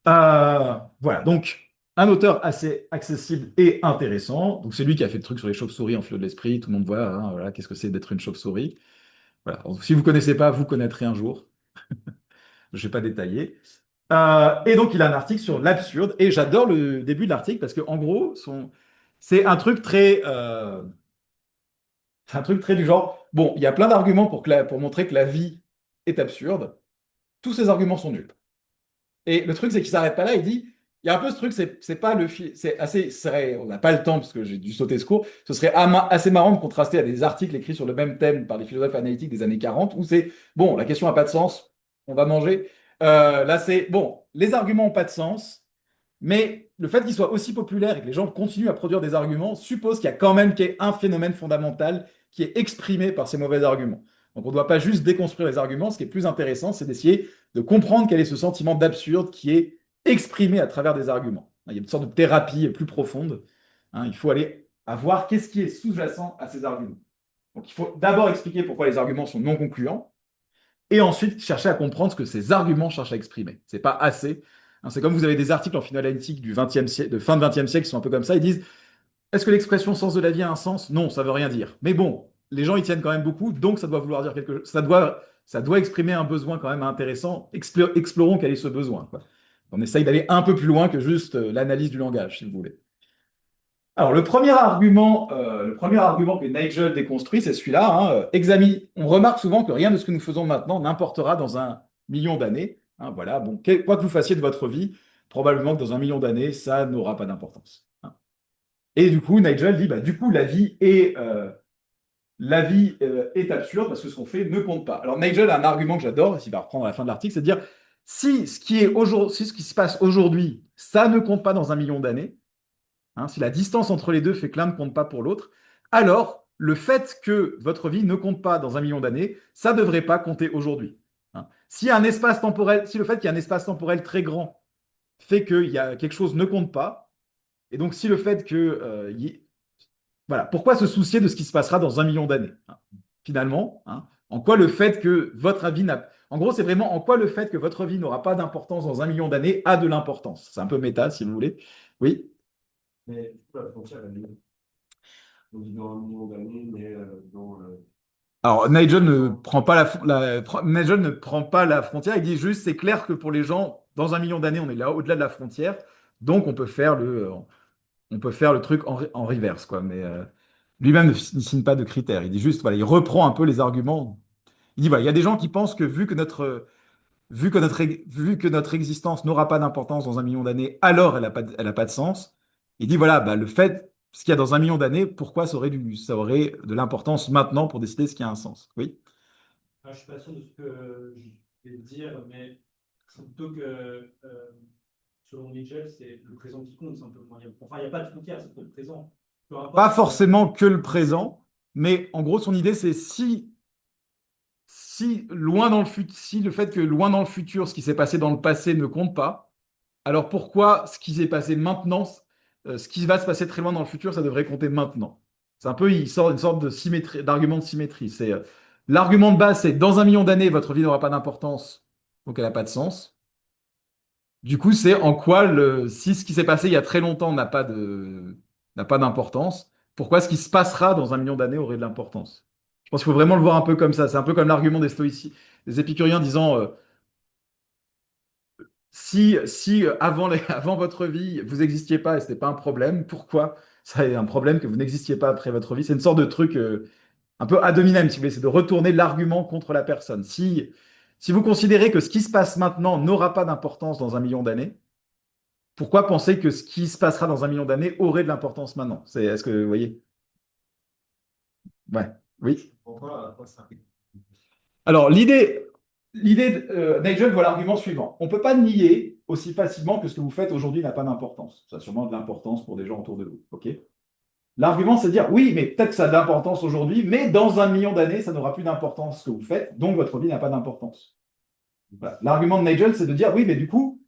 Voilà, donc un auteur assez accessible et intéressant. Donc c'est lui qui a fait le truc sur les chauves-souris en philo de l'esprit. Tout le monde voit, hein, voilà, qu'est-ce que c'est d'être une chauve-souris. Voilà. Donc, si vous ne connaissez pas, vous connaîtrez un jour. Je ne vais pas détailler. Et donc, il a un article sur l'absurde. Et j'adore le début de l'article parce qu'en gros, c'est un truc très du genre, bon, il y a plein d'arguments pour montrer que la vie est absurde. Tous ces arguments sont nuls. Et le truc, c'est qu'il s'arrête pas là. Il dit, il y a un peu ce truc, c'est pas c'est assez, on n'a pas le temps parce que j'ai dû sauter ce cours. Ce serait assez marrant de contraster à des articles écrits sur le même thème par des philosophes analytiques des années 40 où c'est, bon, la question n'a pas de sens, on va manger. Là, c'est, bon, les arguments n'ont pas de sens, mais le fait qu'ils soient aussi populaires et que les gens continuent à produire des arguments suppose qu'il y a quand même un phénomène fondamental qui est exprimé par ces mauvais arguments. Donc on ne doit pas juste déconstruire les arguments, ce qui est plus intéressant, c'est d'essayer de comprendre quel est ce sentiment d'absurde qui est exprimé à travers des arguments. Il y a une sorte de thérapie plus profonde. Hein, il faut aller à voir qu'est-ce qui est sous-jacent à ces arguments. Donc il faut d'abord expliquer pourquoi les arguments sont non concluants, et ensuite chercher à comprendre ce que ces arguments cherchent à exprimer. C'est pas assez. Hein, c'est comme vous avez des articles en philo analytique du 20e siècle, de fin de 20e siècle qui sont un peu comme ça, ils disent est-ce que l'expression sens de la vie a un sens? Non, ça veut rien dire. Mais bon, les gens y tiennent quand même beaucoup, donc ça doit vouloir dire quelque chose. Ça doit exprimer un besoin quand même intéressant. Explorons quel est ce besoin, quoi. On essaye d'aller un peu plus loin que juste l'analyse du langage, si vous voulez. Alors, le premier argument que Nigel déconstruit, c'est celui-là. Hein, on remarque souvent que rien de ce que nous faisons maintenant n'importera dans 1 million d'années. Hein, voilà, bon, quoi que vous fassiez de votre vie, probablement que dans 1 million d'années, ça n'aura pas d'importance. Hein. Et du coup, Nigel dit, bah, du coup, la vie est absurde parce que ce qu'on fait ne compte pas. Alors, Nigel a un argument que j'adore, et il va reprendre à la fin de l'article, c'est de dire, si ce qui se passe aujourd'hui, ça ne compte pas dans 1 million d'années, hein, si la distance entre les deux fait que l'un ne compte pas pour l'autre, alors le fait que votre vie ne compte pas dans 1 million d'années, ça ne devrait pas compter aujourd'hui. Hein. Si le fait qu'il y a un espace temporel très grand fait que quelque chose ne compte pas, et donc si le fait que voilà, pourquoi se soucier de ce qui se passera dans 1 million d'années, hein, finalement, hein, en quoi le fait que votre vie n'a en gros, c'est vraiment en quoi le fait que votre vie n'aura pas d'importance dans 1 million d'années a de l'importance. C'est un peu méta, si vous voulez. Oui. Mais du coup, la frontière, elle est on dit dans 1 million d'années, mais dans. Alors, Nigel ne prend pas Nigel ne prend pas la frontière. Il dit juste, c'est clair que pour les gens, dans 1 million d'années, on est là, au-delà de la frontière. Donc, on peut faire le truc en reverse, quoi. Mais lui-même ne signe pas de critères. Il dit juste, voilà, il reprend un peu les arguments. Il dit, voilà, il y a des gens qui pensent que vu que notre existence n'aura pas d'importance dans 1 million d'années, alors elle a pas de sens. Il dit, voilà, bah, ce qu'il y a dans 1 million d'années, pourquoi ça aurait de l'importance maintenant pour décider ce qui a un sens? Oui. Je ne suis pas sûr de ce que je vais dire, mais c'est plutôt que, selon Nigel, c'est le présent qui compte simplement. Enfin, il n'y a pas de frontière, c'est que le présent. Peu Pas importe. forcément que le présent, Mais en gros, son idée, c'est si le fait que loin dans le futur, ce qui s'est passé dans le passé ne compte pas, alors pourquoi ce qui s'est passé maintenant, ce qui va se passer très loin dans le futur, ça devrait compter maintenant? C'est un peu, il sort une sorte de symétrie, d'argument de symétrie. L'argument de base, c'est dans 1 million d'années, votre vie n'aura pas d'importance, donc elle n'a pas de sens. Du coup, c'est en quoi si ce qui s'est passé il y a très longtemps n'a pas d'importance, pourquoi ce qui se passera dans 1 million d'années aurait de l'importance? Je pense qu'il faut vraiment le voir un peu comme ça. C'est un peu comme l'argument des stoïciens, des épicuriens disant si avant votre vie, vous n'existiez pas et ce n'était pas un problème, pourquoi ça est un problème que vous n'existiez pas après votre vie? C'est une sorte de truc un peu ad hominem, si vous voulez, c'est de retourner l'argument contre la personne. Si vous considérez que ce qui se passe maintenant n'aura pas d'importance dans 1 million d'années, pourquoi penser que ce qui se passera dans 1 million d'années aurait de l'importance maintenant? Est-ce que vous voyez? Ouais, oui. Pourquoi ça? Alors, Nigel voit l'argument suivant. On ne peut pas nier aussi facilement que ce que vous faites aujourd'hui n'a pas d'importance. Ça a sûrement de l'importance pour des gens autour de vous. OK? L'argument, c'est de dire, oui, mais peut-être que ça a de l'importance aujourd'hui, mais dans 1 million d'années, ça n'aura plus d'importance ce que vous faites, donc votre vie n'a pas d'importance. Voilà. L'argument de Nigel, c'est de dire, oui, mais du coup,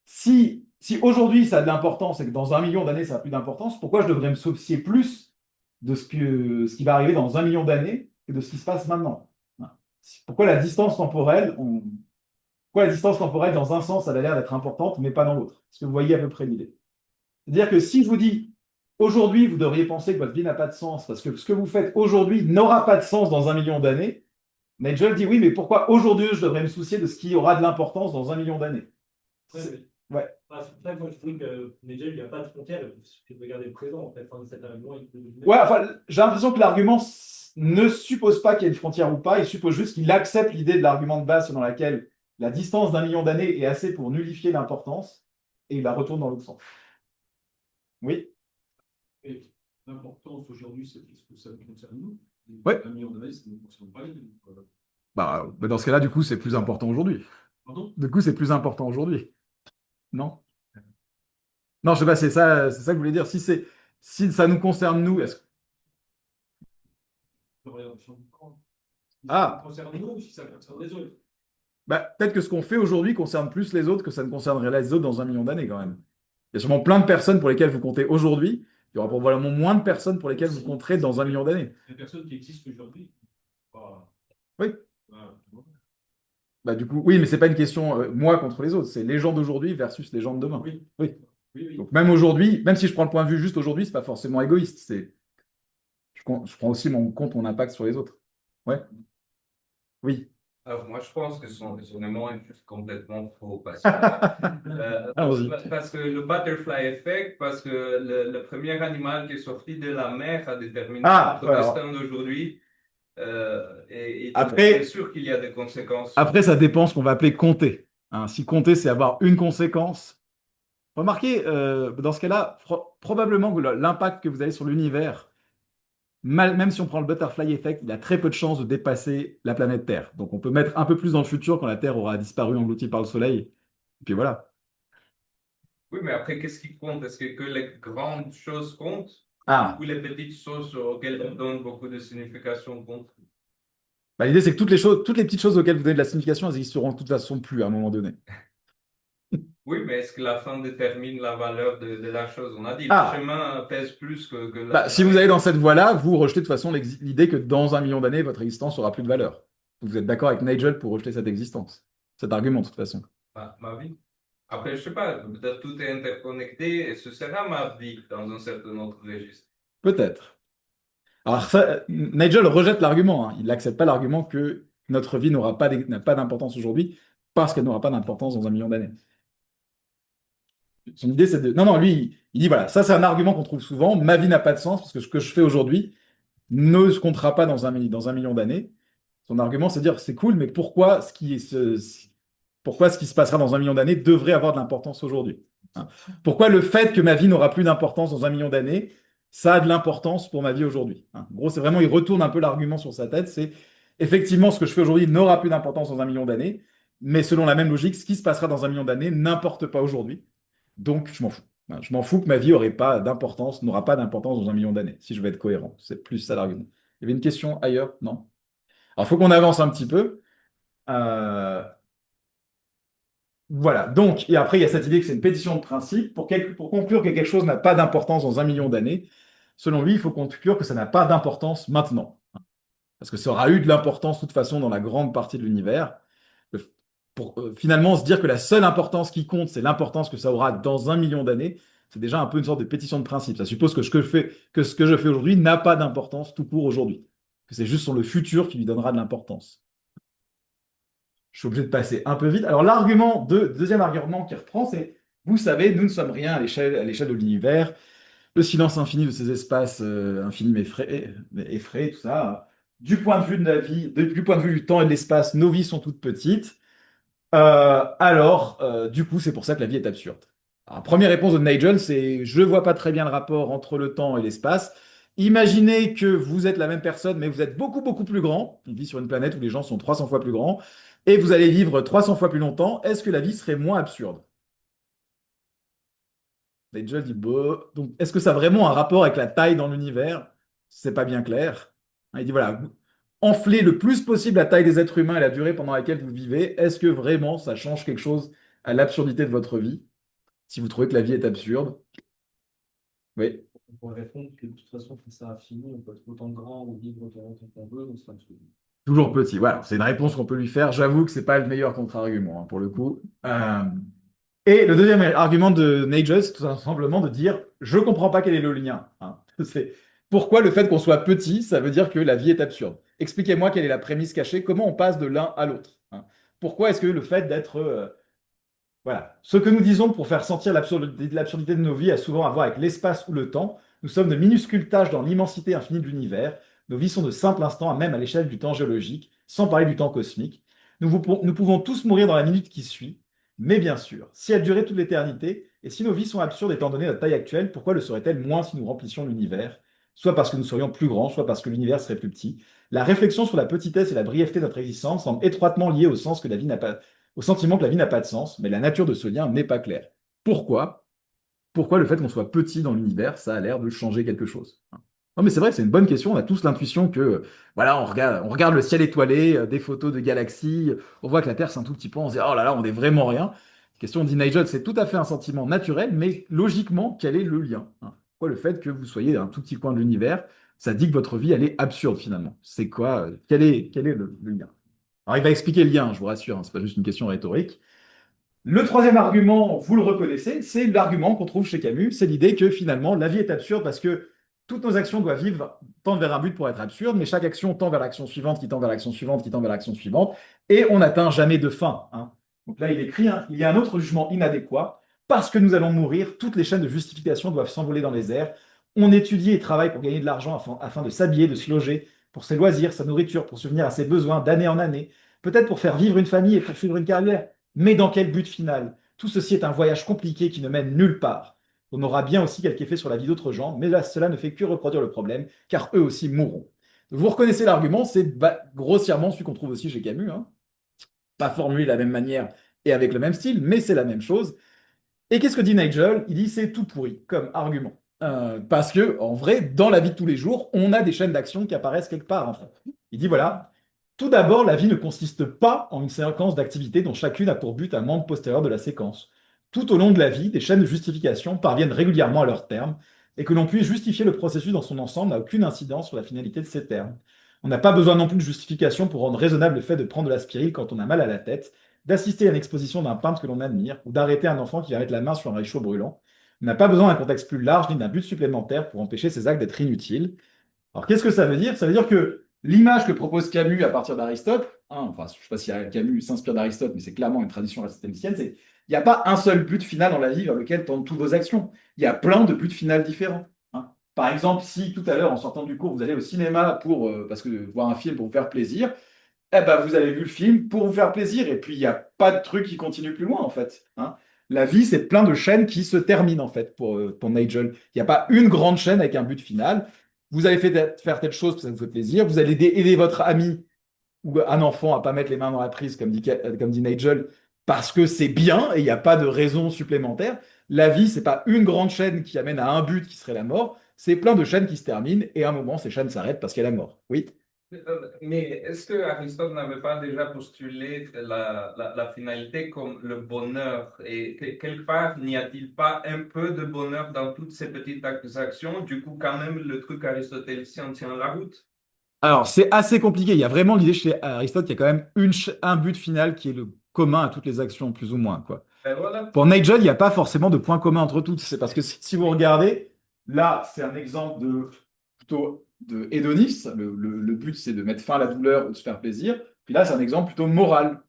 si aujourd'hui ça a de l'importance et que dans 1 million d'années, ça n'a plus d'importance, pourquoi je devrais me soucier plus de ce qui va arriver dans 1 million d'années que de ce qui se passe maintenant? Voilà. Pourquoi la distance temporelle, pourquoi la distance temporelle, dans un sens, elle a l'air d'être importante, mais pas dans l'autre? Est-ce que vous voyez à peu près l'idée? C'est-à-dire que si je vous dis, aujourd'hui, vous devriez penser que votre vie n'a pas de sens, parce que ce que vous faites aujourd'hui n'aura pas de sens dans 1 million d'années, Nigel dit, oui, mais pourquoi aujourd'hui je devrais me soucier de ce qui aura de l'importance dans 1 million d'années? Ouais. C'est pour ça que moi je trouve que déjà il n'y a pas de frontière, il suffit de regarder le présent en fait. Enfin, cet argument, il peut. Ouais, enfin, j'ai l'impression que l'argument ne suppose pas qu'il y ait une frontière ou pas, il suppose juste qu'il accepte l'idée de l'argument de base selon laquelle la distance d'1 million d'années est assez pour nullifier l'importance, et il la retourne dans l'autre sens. Oui? Et l'importance aujourd'hui, c'est ce que ça nous concerne nous. Ouais. 1 million d'années, ça ne nous concerne pas nous. Bah, dans ce cas-là, du coup, c'est plus important aujourd'hui. Pardon? Du coup, c'est plus important aujourd'hui. Non? Non, je sais pas, c'est ça que je voulais dire. Si ça nous concerne nous, est-ce que. Si Ah. ça concerne nous ou si ça concerne les autres. Bah, peut-être que ce qu'on fait aujourd'hui concerne plus les autres que ça ne concernerait les autres dans 1 million d'années quand même. Il y a sûrement plein de personnes pour lesquelles vous comptez aujourd'hui. Il y aura probablement moins de personnes pour lesquelles vous compterez dans 1 million d'années. Les personnes qui existent aujourd'hui. Oui. Voilà. Bah, du coup, oui, mais c'est pas une question moi contre les autres. C'est les gens d'aujourd'hui versus les gens de demain. Oui. Oui. Oui. Donc même aujourd'hui, même si je prends le point de vue juste aujourd'hui, c'est pas forcément égoïste. Je prends aussi compte mon impact sur les autres. Ouais. Oui. Alors, moi, je pense que son raisonnement est juste complètement faux Allons-y. parce que le butterfly effect, parce que le premier animal qui est sorti de la mer a déterminé notre alors, destin d'aujourd'hui. Et donc, Après- c'est sûr qu'il y a des conséquences. Après, ça dépend ce qu'on va appeler compter. Hein, si compter, c'est avoir une conséquence. Remarquez, dans ce cas-là, probablement que l'impact que vous avez sur l'univers, même si on prend le butterfly effect, il a très peu de chances de dépasser la planète Terre. Donc on peut mettre un peu plus dans le futur quand la Terre aura disparu, engloutie par le Soleil. Et puis voilà. Oui, mais après, qu'est-ce qui compte? Est-ce que les grandes choses comptent Ah, ou les petites choses auxquelles on donne beaucoup de signification comptent? bah, l'idée c'est que toutes les petites choses auxquelles vous donnez de la signification, elles n'existeront de toute façon plus à un moment donné. Oui, mais est-ce que la fin détermine la valeur de la chose? On a dit, Ah. le chemin pèse plus que la... Bah, si vous allez dans cette voie-là, vous rejetez de toute façon l'idée que dans 1 million d'années, votre existence aura plus de valeur. Vous êtes d'accord avec Nigel pour rejeter cette existence, cet argument de toute façon. Ma vie. Après, je sais pas, peut-être tout est interconnecté et ce sera ma vie dans un certain autre registre. Peut-être. Alors ça, Nigel rejette l'argument. Hein. Il n'accepte pas l'argument que notre vie n'a pas d'importance aujourd'hui parce qu'elle n'aura pas d'importance dans 1 million d'années. Son idée, c'est de. Non, non, lui, il dit voilà, ça c'est un argument qu'on trouve souvent. Ma vie n'a pas de sens parce que ce que je fais aujourd'hui ne se comptera pas dans 1 million d'années. Son argument, c'est de dire c'est cool, mais pourquoi ce qui se passera dans 1 million d'années devrait avoir de l'importance aujourd'hui? Hein. Pourquoi le fait que ma vie n'aura plus d'importance dans 1 million d'années, ça a de l'importance pour ma vie aujourd'hui? Hein. En gros, c'est vraiment, il retourne un peu l'argument sur sa tête. C'est effectivement ce que je fais aujourd'hui n'aura plus d'importance dans 1 million d'années, mais selon la même logique, ce qui se passera dans 1 million d'années n'importe pas aujourd'hui. Donc, je m'en fous. Hein. Je m'en fous que ma vie n'aura pas d'importance dans 1 million d'années, si je veux être cohérent. C'est plus ça l'argument. Il y avait une question ailleurs? Non? Alors, il faut qu'on avance un petit peu. Euh, Voilà. Donc, et après, il y a cette idée que c'est une pétition de principe. Pour conclure que quelque chose n'a pas d'importance dans 1 million d'années, selon lui, il faut conclure que ça n'a pas d'importance maintenant. Parce que ça aura eu de l'importance de toute façon dans la grande partie de l'univers. Pour finalement se dire que la seule importance qui compte, c'est l'importance que ça aura dans 1 million d'années, c'est déjà un peu une sorte de pétition de principe. Ça suppose que ce que je fais aujourd'hui n'a pas d'importance tout court aujourd'hui. Que c'est juste sur le futur qui lui donnera de l'importance. Je suis obligé de passer un peu vite. Alors, deuxième argument qui reprend, c'est, vous savez, nous ne sommes rien à l'échelle de l'univers. Le silence infini de ces espaces infinis mais effrayés, tout ça. Du point de vue de la vie, du point de vue du temps et de l'espace, nos vies sont toutes petites. Du coup, c'est pour ça que la vie est absurde. Alors, première réponse de Nigel, c'est je ne vois pas très bien le rapport entre le temps et l'espace. Imaginez que vous êtes la même personne, mais vous êtes beaucoup, beaucoup plus grand. On vit sur une planète où les gens sont 300 fois plus grands, et vous allez vivre 300 fois plus longtemps. Est-ce que la vie serait moins absurde? Nigel dit, bah, donc, est-ce que ça a vraiment un rapport avec la taille dans l'univers? C'est pas bien clair. Il dit, voilà, enflez le plus possible la taille des êtres humains et la durée pendant laquelle vous vivez. Est-ce que vraiment ça change quelque chose à l'absurdité de votre vie? Si vous trouvez que la vie est absurde. Oui, On pourrait répondre que de toute façon, quand ça a fini, on peut être autant grand ou vivre autant longtemps qu'on veut, on sera absolument. toujours petit. Voilà, c'est une réponse qu'on peut lui faire. J'avoue que c'est pas le meilleur contre-argument, hein, pour le coup. Et le deuxième argument de Nagel, c'est tout simplement de dire, je comprends pas quel est le lien, hein. C'est pourquoi le fait qu'on soit petit, ça veut dire que la vie est absurde. Expliquez-moi quelle est la prémisse cachée, comment on passe de l'un à l'autre, hein. Pourquoi est-ce que le fait d'être voilà. Ce que nous disons pour faire sentir l'absurdité de nos vies a souvent à voir avec l'espace ou le temps. Nous sommes de minuscules tâches dans l'immensité infinie de l'univers. Nos vies sont de simples instants, même à l'échelle du temps géologique, sans parler du temps cosmique. Nous pouvons tous mourir dans la minute qui suit. Mais bien sûr, si elle durait toute l'éternité, et si nos vies sont absurdes étant donné notre taille actuelle, pourquoi le seraient-elles moins si nous remplissions l'univers? Soit parce que nous serions plus grands, soit parce que l'univers serait plus petit. La réflexion sur la petitesse et la brièveté de notre existence semble étroitement liée au sentiment que la vie n'a pas de sens, mais la nature de ce lien n'est pas claire. Pourquoi? Pourquoi le fait qu'on soit petit dans l'univers, ça a l'air de changer quelque chose? Non, mais c'est vrai, c'est une bonne question. On a tous l'intuition que, voilà, on regarde le ciel étoilé, des photos de galaxies, on voit que la Terre, c'est un tout petit point, on se dit, oh là là, on n'est vraiment rien. Question dit Nigel, c'est tout à fait un sentiment naturel, mais logiquement, quel est le lien? Pourquoi le fait que vous soyez un tout petit coin de l'univers, ça dit que votre vie, elle est absurde finalement? C'est quoi? Quel est le lien? Alors, il va expliquer le lien, je vous rassure, hein, c'est pas juste une question rhétorique. Le troisième argument, vous le reconnaissez, c'est l'argument qu'on trouve chez Camus, c'est l'idée que finalement, la vie est absurde parce que toutes nos actions doivent tendre vers un but pour être absurde, mais chaque action tend vers l'action suivante, qui tend vers l'action suivante, qui tend vers l'action suivante, et on n'atteint jamais de fin, hein. Donc là, il écrit, hein, il y a un autre jugement inadéquat. Parce que nous allons mourir, toutes les chaînes de justification doivent s'envoler dans les airs. On étudie et travaille pour gagner de l'argent afin de s'habiller, de se loger, pour ses loisirs, sa nourriture, pour subvenir à ses besoins d'année en année, peut-être pour faire vivre une famille et poursuivre une carrière. Mais dans quel but final? Tout ceci est un voyage compliqué qui ne mène nulle part. On aura bien aussi quelque effet sur la vie d'autres gens, mais là, cela ne fait que reproduire le problème, car eux aussi mourront. Vous reconnaissez l'argument, c'est grossièrement celui qu'on trouve aussi chez Camus, hein. Pas formulé de la même manière et avec le même style, mais c'est la même chose. Et qu'est-ce que dit Nigel? Il dit c'est tout pourri comme argument. Parce que, en vrai, dans la vie de tous les jours, on a des chaînes d'action qui apparaissent quelque part, en fait. Il dit voilà, tout d'abord, la vie ne consiste pas en une séquence d'activités dont chacune a pour but un membre postérieur de la séquence. Tout au long de la vie, des chaînes de justification parviennent régulièrement à leur terme, et que l'on puisse justifier le processus dans son ensemble n'a aucune incidence sur la finalité de ces termes. On n'a pas besoin non plus de justification pour rendre raisonnable le fait de prendre de l'aspirine quand on a mal à la tête, d'assister à une exposition d'un peintre que l'on admire, ou d'arrêter un enfant qui va mettre la main sur un réchaud brûlant. On n'a pas besoin d'un contexte plus large ni d'un but supplémentaire pour empêcher ces actes d'être inutiles. Alors, qu'est-ce que ça veut dire? Ça veut dire que l'image que propose Camus à partir d'Aristote, hein, enfin, je ne sais pas si Camus s'inspire d'Aristote, mais c'est clairement une tradition aristotélicienne, c'est il n'y a pas un seul but final dans la vie vers lequel tendent toutes vos actions. Il y a plein de buts finaux différents, hein. Par exemple, si tout à l'heure, en sortant du cours, vous allez au cinéma parce que voir un film pour vous faire plaisir, eh ben, vous avez vu le film pour vous faire plaisir, et puis il n'y a pas de truc qui continue plus loin, en fait, hein. La vie, c'est plein de chaînes qui se terminent, en fait, pour Nigel. Il n'y a pas une grande chaîne avec un but final. Vous allez faire telle chose parce que ça vous fait plaisir. Vous allez aider votre ami ou un enfant à pas mettre les mains dans la prise, comme dit Nigel, parce que c'est bien et il n'y a pas de raison supplémentaire. La vie, c'est pas une grande chaîne qui amène à un but qui serait la mort. c'est plein de chaînes qui se terminent, et à un moment, ces chaînes s'arrêtent parce qu'il y a la mort. Oui. Mais est-ce que Aristote n'avait pas déjà postulé la finalité comme le bonheur? Et quelque part, n'y a-t-il pas un peu de bonheur dans toutes ces petites actions? Du coup, quand même, le truc aristotélicien tient la route. Alors, c'est assez compliqué. Il y a vraiment l'idée chez Aristote qu'il y a quand même un but final qui est le commun à toutes les actions, plus ou moins, quoi. Ben voilà. Pour Nigel, il n'y a pas forcément de point commun entre toutes. C'est parce que si vous regardez, là, c'est un exemple de plutôt de hédoniste. Le but, c'est de mettre fin à la douleur ou de se faire plaisir. Puis là, c'est un exemple plutôt moral.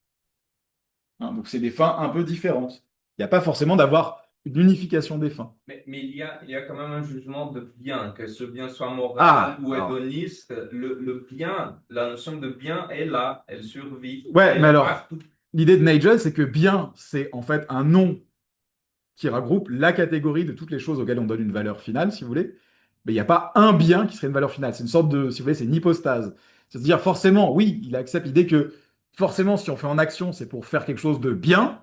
Hein, donc, c'est des fins un peu différentes. Il n'y a pas forcément d'avoir une unification des fins. Mais il y a quand même un jugement de bien, que ce bien soit moral Ah, ou alors. hédoniste. Le bien, la notion de bien est là, elle survit. Ouais, Elle mais est alors, partout. l'idée de Nigel, c'est que bien, c'est en fait un nom qui regroupe la catégorie de toutes les choses auxquelles on donne une valeur finale, si vous voulez. Mais il n'y a pas un bien qui serait une valeur finale. C'est une sorte de, si vous voulez, c'est une hypostase. C'est-à-dire, forcément, oui, il accepte l'idée que, forcément, si on fait en action, c'est pour faire quelque chose de bien,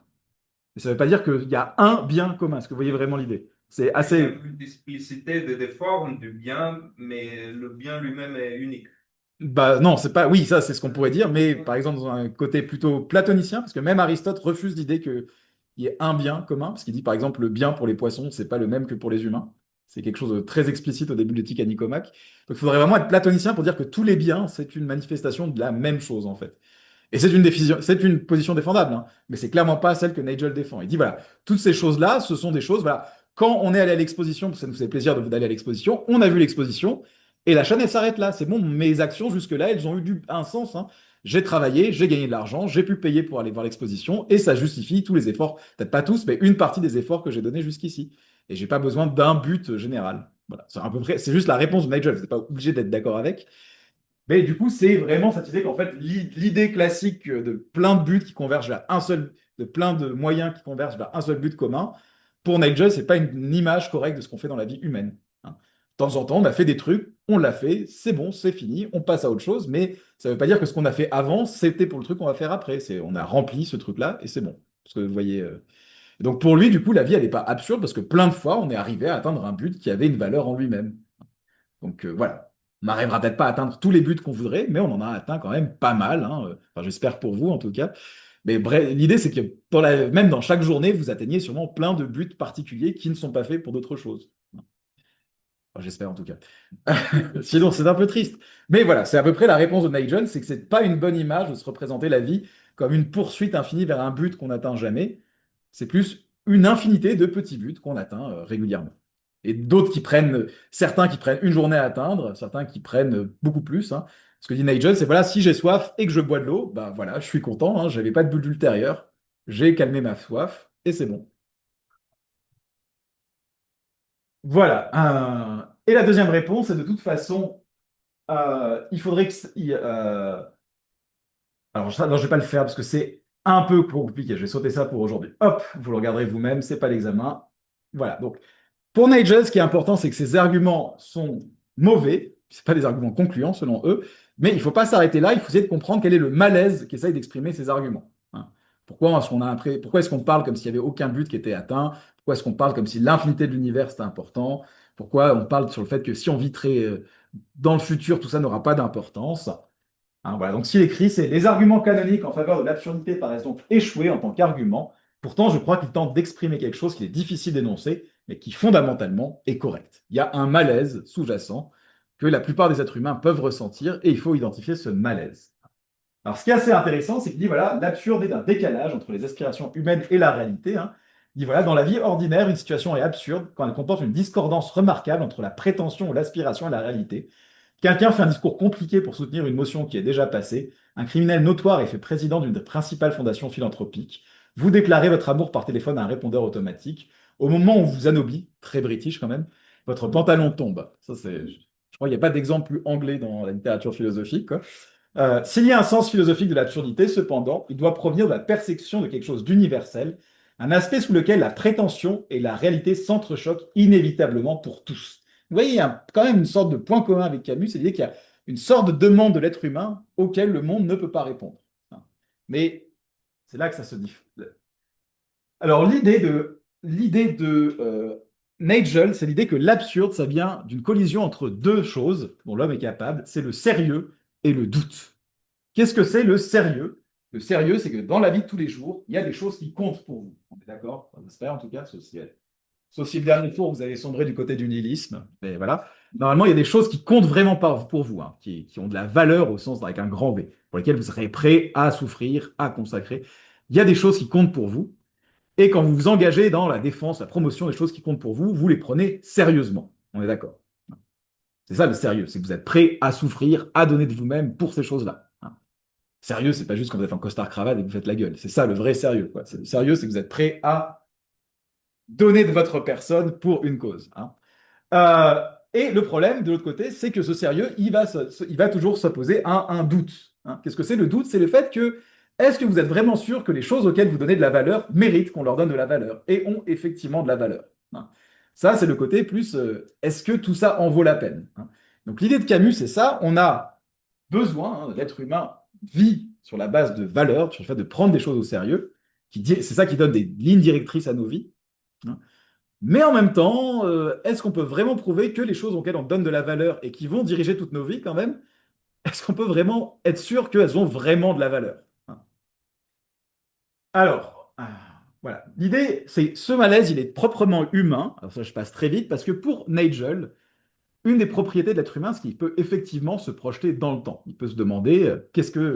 mais ça ne veut pas dire qu'il y a un bien commun. Est-ce que vous voyez vraiment l'idée? C'est Il y a assez. une multiplicité des formes du bien, mais le bien lui-même est unique. Bah non, c'est pas. Oui, ça, c'est ce qu'on pourrait dire, mais par exemple, dans un côté plutôt platonicien, parce que même Aristote refuse l'idée qu'il y ait un bien commun, parce qu'il dit, par exemple, le bien pour les poissons, c'est pas le même que pour les humains. C'est quelque chose de très explicite au début de l'éthique à Nicomaque. Donc, il faudrait vraiment être platonicien pour dire que tous les biens, c'est une manifestation de la même chose, en fait. Et c'est une position défendable, hein, mais c'est clairement pas celle que Nigel défend. Il dit, voilà, toutes ces choses-là, ce sont des choses, voilà, quand on est allé à l'exposition, parce que ça nous fait plaisir d'aller à l'exposition, on a vu l'exposition, et la chaîne, elle s'arrête là. C'est bon, mes actions jusque-là, elles ont eu un sens, hein. J'ai travaillé, j'ai gagné de l'argent, j'ai pu payer pour aller voir l'exposition, et ça justifie tous les efforts, peut-être pas tous, mais une partie des efforts que j'ai donnés jusqu'ici. Et j'ai pas besoin d'un but général. Voilà, c'est à peu près, c'est juste la réponse de Nigel, vous n'êtes pas obligé d'être d'accord avec. Mais du coup, c'est vraiment cette idée qu'en fait, l'idée classique de plein de buts qui convergent vers un seul, de plein de moyens qui convergent vers un seul but commun, pour Nigel, c'est pas une image correcte de ce qu'on fait dans la vie humaine. Hein. De temps en temps, on a fait des trucs, on l'a fait, c'est bon, c'est fini, on passe à autre chose, mais ça veut pas dire que ce qu'on a fait avant, c'était pour le truc qu'on va faire après. On a rempli ce truc-là et c'est bon. Parce que vous voyez. Donc pour lui, du coup, la vie, elle n'est pas absurde parce que plein de fois, on est arrivé à atteindre un but qui avait une valeur en lui-même. Donc voilà, on n'arrivera peut-être pas à atteindre tous les buts qu'on voudrait, mais on en a atteint quand même pas mal, hein. Enfin, j'espère pour vous en tout cas. Mais bref, l'idée c'est que même dans chaque journée, vous atteignez sûrement plein de buts particuliers qui ne sont pas faits pour d'autres choses. Enfin, j'espère en tout cas. Sinon, c'est un peu triste. Mais voilà, c'est à peu près la réponse de Nigel, c'est que c'est pas une bonne image de se représenter la vie comme une poursuite infinie vers un but qu'on n'atteint jamais. C'est plus une infinité de petits buts qu'on atteint régulièrement. Et d'autres certains qui prennent une journée à atteindre, certains qui prennent beaucoup plus, hein. Ce que dit Nigel, c'est voilà, si j'ai soif et que je bois de l'eau, bah voilà, je suis content, hein, j'avais pas de bulle ultérieure, j'ai calmé ma soif et c'est bon. Voilà. Et la deuxième réponse est de toute façon, il faudrait que. Alors, ça, non, je vais pas le faire parce que c'est un peu compliqué. Je vais sauter ça pour aujourd'hui. Hop, vous le regarderez vous-même, c'est pas l'examen. Voilà. Donc, pour Nigel, ce qui est important, c'est que ses arguments sont mauvais. Ce pas des arguments concluants selon eux, mais il ne faut pas s'arrêter là. Il faut essayer de comprendre quel est le malaise qu'essaye d'exprimer ces arguments. Hein. Pourquoi est-ce qu'on parle comme s'il n'y avait aucun but qui était atteint? Pourquoi est-ce qu'on parle comme si l'infinité de l'univers c'était important? Pourquoi on parle sur le fait que si on vit dans le futur, tout ça n'aura pas d'importance? Hein, voilà. Donc, s'il écrit, c'est les arguments canoniques en faveur de l'absurdité paraissent donc échouer en tant qu'argument. Pourtant, je crois qu'il tente d'exprimer quelque chose qu'il est difficile d'énoncer, mais qui fondamentalement est correct. Il y a un malaise sous-jacent que la plupart des êtres humains peuvent ressentir et il faut identifier ce malaise. Alors, ce qui est assez intéressant, c'est qu'il dit voilà, l'absurde est d'un décalage entre les aspirations humaines et la réalité. Hein. Il dit voilà, dans la vie ordinaire, une situation est absurde quand elle comporte une discordance remarquable entre la prétention ou l'aspiration et la réalité. Quelqu'un fait un discours compliqué pour soutenir une motion qui est déjà passée. Un criminel notoire est fait président d'une des principales fondations philanthropiques. Vous déclarez votre amour par téléphone à un répondeur automatique. Au moment où vous anoblit, très british quand même, votre pantalon tombe. Ça, je crois qu'il n'y a pas d'exemple plus anglais dans la littérature philosophique, quoi. S'il y a un sens philosophique de l'absurdité, cependant, il doit provenir de la perception de quelque chose d'universel, un aspect sous lequel la prétention et la réalité s'entrechoquent inévitablement pour tous. Vous voyez, il y a quand même une sorte de point commun avec Camus, c'est l'idée qu'il y a une sorte de demande de l'être humain auquel le monde ne peut pas répondre. Mais c'est là que ça se diffuse. Alors, l'idée de Nigel, c'est l'idée que l'absurde, ça vient d'une collision entre deux choses dont l'homme est capable, c'est le sérieux et le doute. Qu'est-ce que c'est le sérieux? Le sérieux, c'est que dans la vie de tous les jours, il y a des choses qui comptent pour vous. On est d'accord? On espère en tout cas, sauf si le dernier tour, vous avez sombré du côté du nihilisme. Mais voilà. Normalement, il y a des choses qui comptent vraiment pour vous, hein, qui ont de la valeur au sens avec un grand V, pour lesquelles vous serez prêt à souffrir, à consacrer. Il y a des choses qui comptent pour vous. Et quand vous vous engagez dans la défense, la promotion des choses qui comptent pour vous, vous les prenez sérieusement. On est d'accord? C'est ça le sérieux, c'est que vous êtes prêt à souffrir, à donner de vous-même pour ces choses-là. Hein. Sérieux, c'est pas juste quand vous êtes en costard-cravate et que vous faites la gueule. C'est ça le vrai sérieux, quoi. Le sérieux, c'est que vous êtes prêt à donner de votre personne pour une cause. Hein. Et le problème, de l'autre côté, c'est que ce sérieux, il va toujours s'opposer à un doute. Hein. Qu'est-ce que c'est le doute? C'est le fait que, est-ce que vous êtes vraiment sûr que les choses auxquelles vous donnez de la valeur méritent qu'on leur donne de la valeur et ont effectivement de la valeur? Hein. Ça, c'est le côté plus, est-ce que tout ça en vaut la peine? Hein. Donc l'idée de Camus, c'est ça, on a besoin, hein, l'être humain vit sur la base de valeurs, sur le fait de prendre des choses au sérieux, c'est ça qui donne des lignes directrices à nos vies. Hein. Mais en même temps, est-ce qu'on peut vraiment prouver que les choses auxquelles on donne de la valeur et qui vont diriger toutes nos vies quand même, est-ce qu'on peut vraiment être sûr qu'elles ont vraiment de la valeur? Hein. Alors, voilà. L'idée, c'est ce malaise, il est proprement humain. Alors ça, je passe très vite parce que pour Nigel, une des propriétés de l'être humain, c'est qu'il peut effectivement se projeter dans le temps. Il peut se demander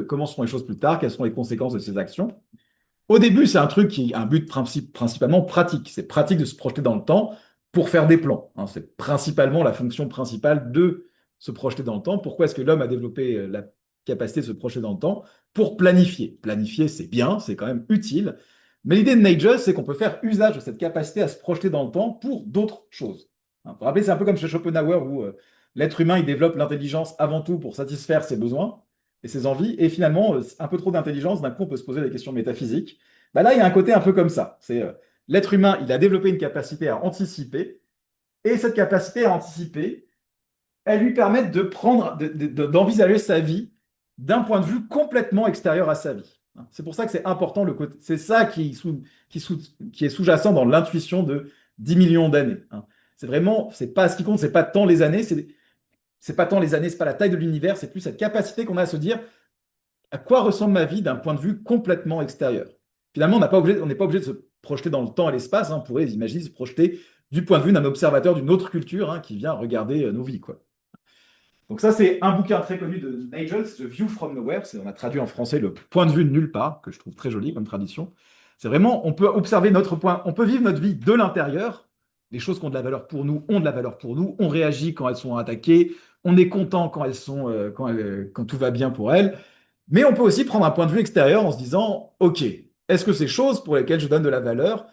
comment seront les choses plus tard, quelles seront les conséquences de ses actions. Au début, c'est un truc qui a un but principalement pratique. C'est pratique de se projeter dans le temps pour faire des plans. Hein. C'est principalement la fonction principale de se projeter dans le temps. Pourquoi est-ce que l'homme a développé la capacité de se projeter dans le temps? Pour planifier. Planifier, c'est bien, c'est quand même utile. Mais l'idée de Nigel, c'est qu'on peut faire usage de cette capacité à se projeter dans le temps pour d'autres choses. Hein, vous vous rappelez, c'est un peu comme chez Schopenhauer où l'être humain, il développe l'intelligence avant tout pour satisfaire ses besoins et ses envies, et finalement, un peu trop d'intelligence, d'un coup, on peut se poser des questions métaphysiques. Bah là, il y a un côté un peu comme ça. C'est l'être humain, il a développé une capacité à anticiper, et cette capacité à anticiper, elle lui permet de d'envisager sa vie d'un point de vue complètement extérieur à sa vie. C'est pour ça que c'est important le côté. C'est ça qui est sous-jacent dans l'intuition de 10 millions d'années. Hein. C'est vraiment, c'est pas ce qui compte, c'est pas tant les années, c'est pas tant les années, c'est pas la taille de l'univers, c'est plus cette capacité qu'on a à se dire à quoi ressemble ma vie d'un point de vue complètement extérieur. Finalement, on n'est pas obligé de se projeter dans le temps et l'espace. Hein. On pourrait imaginer se projeter du point de vue d'un observateur d'une autre culture hein, qui vient regarder nos vies, quoi. Donc ça, c'est un bouquin très connu de Nigel, c'est The View from Nowhere. On a traduit en français le point de vue de nulle part, que je trouve très joli comme tradition. C'est vraiment, on peut observer notre point, on peut vivre notre vie de l'intérieur. Les choses qui ont de la valeur pour nous ont de la valeur pour nous. On réagit quand elles sont attaquées. On est content quand quand tout va bien pour elles. Mais on peut aussi prendre un point de vue extérieur en se disant, OK, est-ce que ces choses pour lesquelles je donne de la valeur,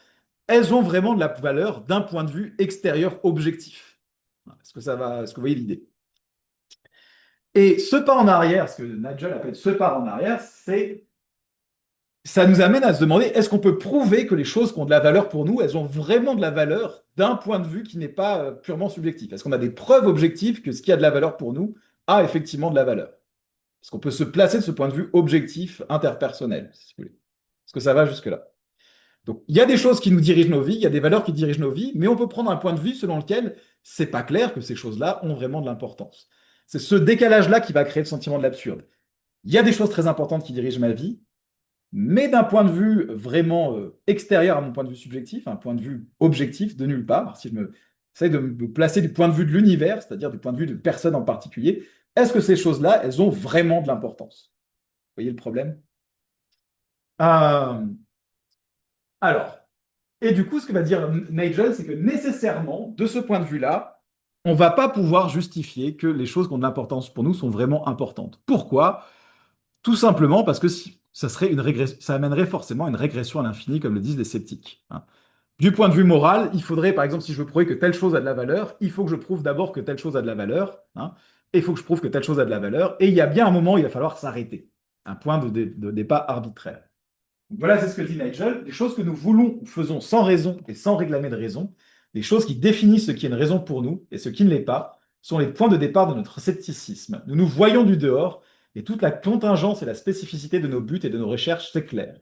elles ont vraiment de la valeur d'un point de vue extérieur objectif? Est-ce que ça va, est-ce que vous voyez l'idée? Et ce pas en arrière, ce que Nigel appelle ce pas en arrière, ça nous amène à se demander, est-ce qu'on peut prouver que les choses qui ont de la valeur pour nous, elles ont vraiment de la valeur d'un point de vue qui n'est pas purement subjectif? Est-ce qu'on a des preuves objectives que ce qui a de la valeur pour nous a effectivement de la valeur? Est-ce qu'on peut se placer de ce point de vue objectif, interpersonnel, si vous voulez? Est-ce que ça va jusque-là? Donc, il y a des choses qui nous dirigent nos vies, il y a des valeurs qui dirigent nos vies, mais on peut prendre un point de vue selon lequel c'est pas clair que ces choses-là ont vraiment de l'importance. C'est ce décalage-là qui va créer le sentiment de l'absurde. Il y a des choses très importantes qui dirigent ma vie, mais d'un point de vue vraiment extérieur à mon point de vue subjectif, un point de vue objectif de nulle part, si j'essaie de me placer du point de vue de l'univers, c'est-à-dire du point de vue de personne en particulier, est-ce que ces choses-là, elles ont vraiment de l'importance? Vous voyez le problème? Euh, alors, et du coup, ce que va dire Nigel, c'est que nécessairement, de ce point de vue-là, on ne va pas pouvoir justifier que les choses qui ont de l'importance pour nous sont vraiment importantes. Pourquoi? Tout simplement parce que ça serait ça amènerait forcément à une régression à l'infini, comme le disent les sceptiques. Hein. Du point de vue moral, il faudrait, par exemple, si je veux prouver que telle chose a de la valeur, il faut que je prouve d'abord que telle chose a de la valeur, hein, et il faut que je prouve que telle chose a de la valeur, et il y a bien un moment où il va falloir s'arrêter. Un point de départ arbitraire. Donc voilà, c'est ce que dit Nigel. Les choses que nous voulons ou faisons sans raison et sans réclamer de raison, les choses qui définissent ce qui est une raison pour nous et ce qui ne l'est pas, sont les points de départ de notre scepticisme. Nous nous voyons du dehors, et toute la contingence et la spécificité de nos buts et de nos recherches s'éclairent.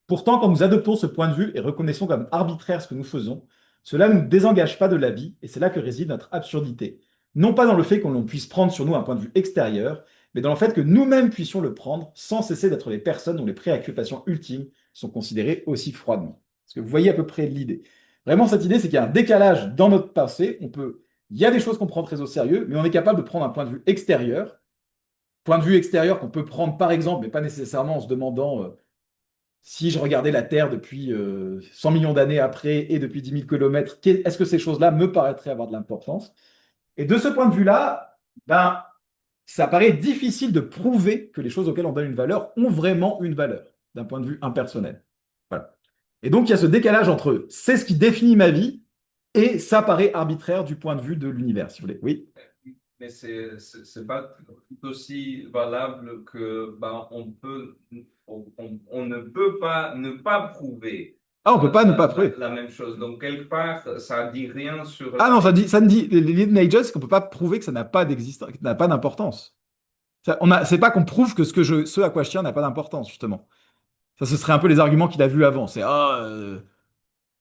Pourtant, quand nous adoptons ce point de vue et reconnaissons comme arbitraire ce que nous faisons, Cela ne nous désengage pas de la vie, et c'est là que réside notre absurdité. Non pas dans le fait qu'on puisse prendre sur nous un point de vue extérieur, mais dans le fait que nous-mêmes puissions le prendre sans cesser d'être les personnes dont les préoccupations ultimes sont considérées aussi froidement. Est-ce que vous voyez à peu près l'idée? Vraiment, cette idée, c'est qu'il y a un décalage dans notre pensée. Il y a des choses qu'on prend très au sérieux, mais on est capable de prendre un point de vue extérieur qu'on peut prendre par exemple, mais pas nécessairement en se demandant si je regardais la Terre depuis 100 millions d'années après et depuis 10 000 kilomètres, est-ce que ces choses-là me paraîtraient avoir de l'importance? Et de ce point de vue-là, ben, ça paraît difficile de prouver que les choses auxquelles on donne une valeur ont vraiment une valeur, d'un point de vue impersonnel. Voilà. Et donc, il y a ce décalage entre c'est ce qui définit ma vie et ça paraît arbitraire du point de vue de l'univers, si vous voulez. Oui. Mais c'est pas tout aussi valable que ben, on ne peut pas ne pas prouver Ah, on peut pas ne pas prouver. la même chose. Donc, quelque part, ça dit rien sur... Ah non, ça ne dit, l'idée de Nigel, c'est qu'on peut pas prouver que ça n'a pas d'existence, que ça n'a pas d'importance. C'est pas qu'on prouve que ce à quoi je tiens n'a pas d'importance, justement. Ça, ce serait un peu les arguments qu'il a vus avant. C'est,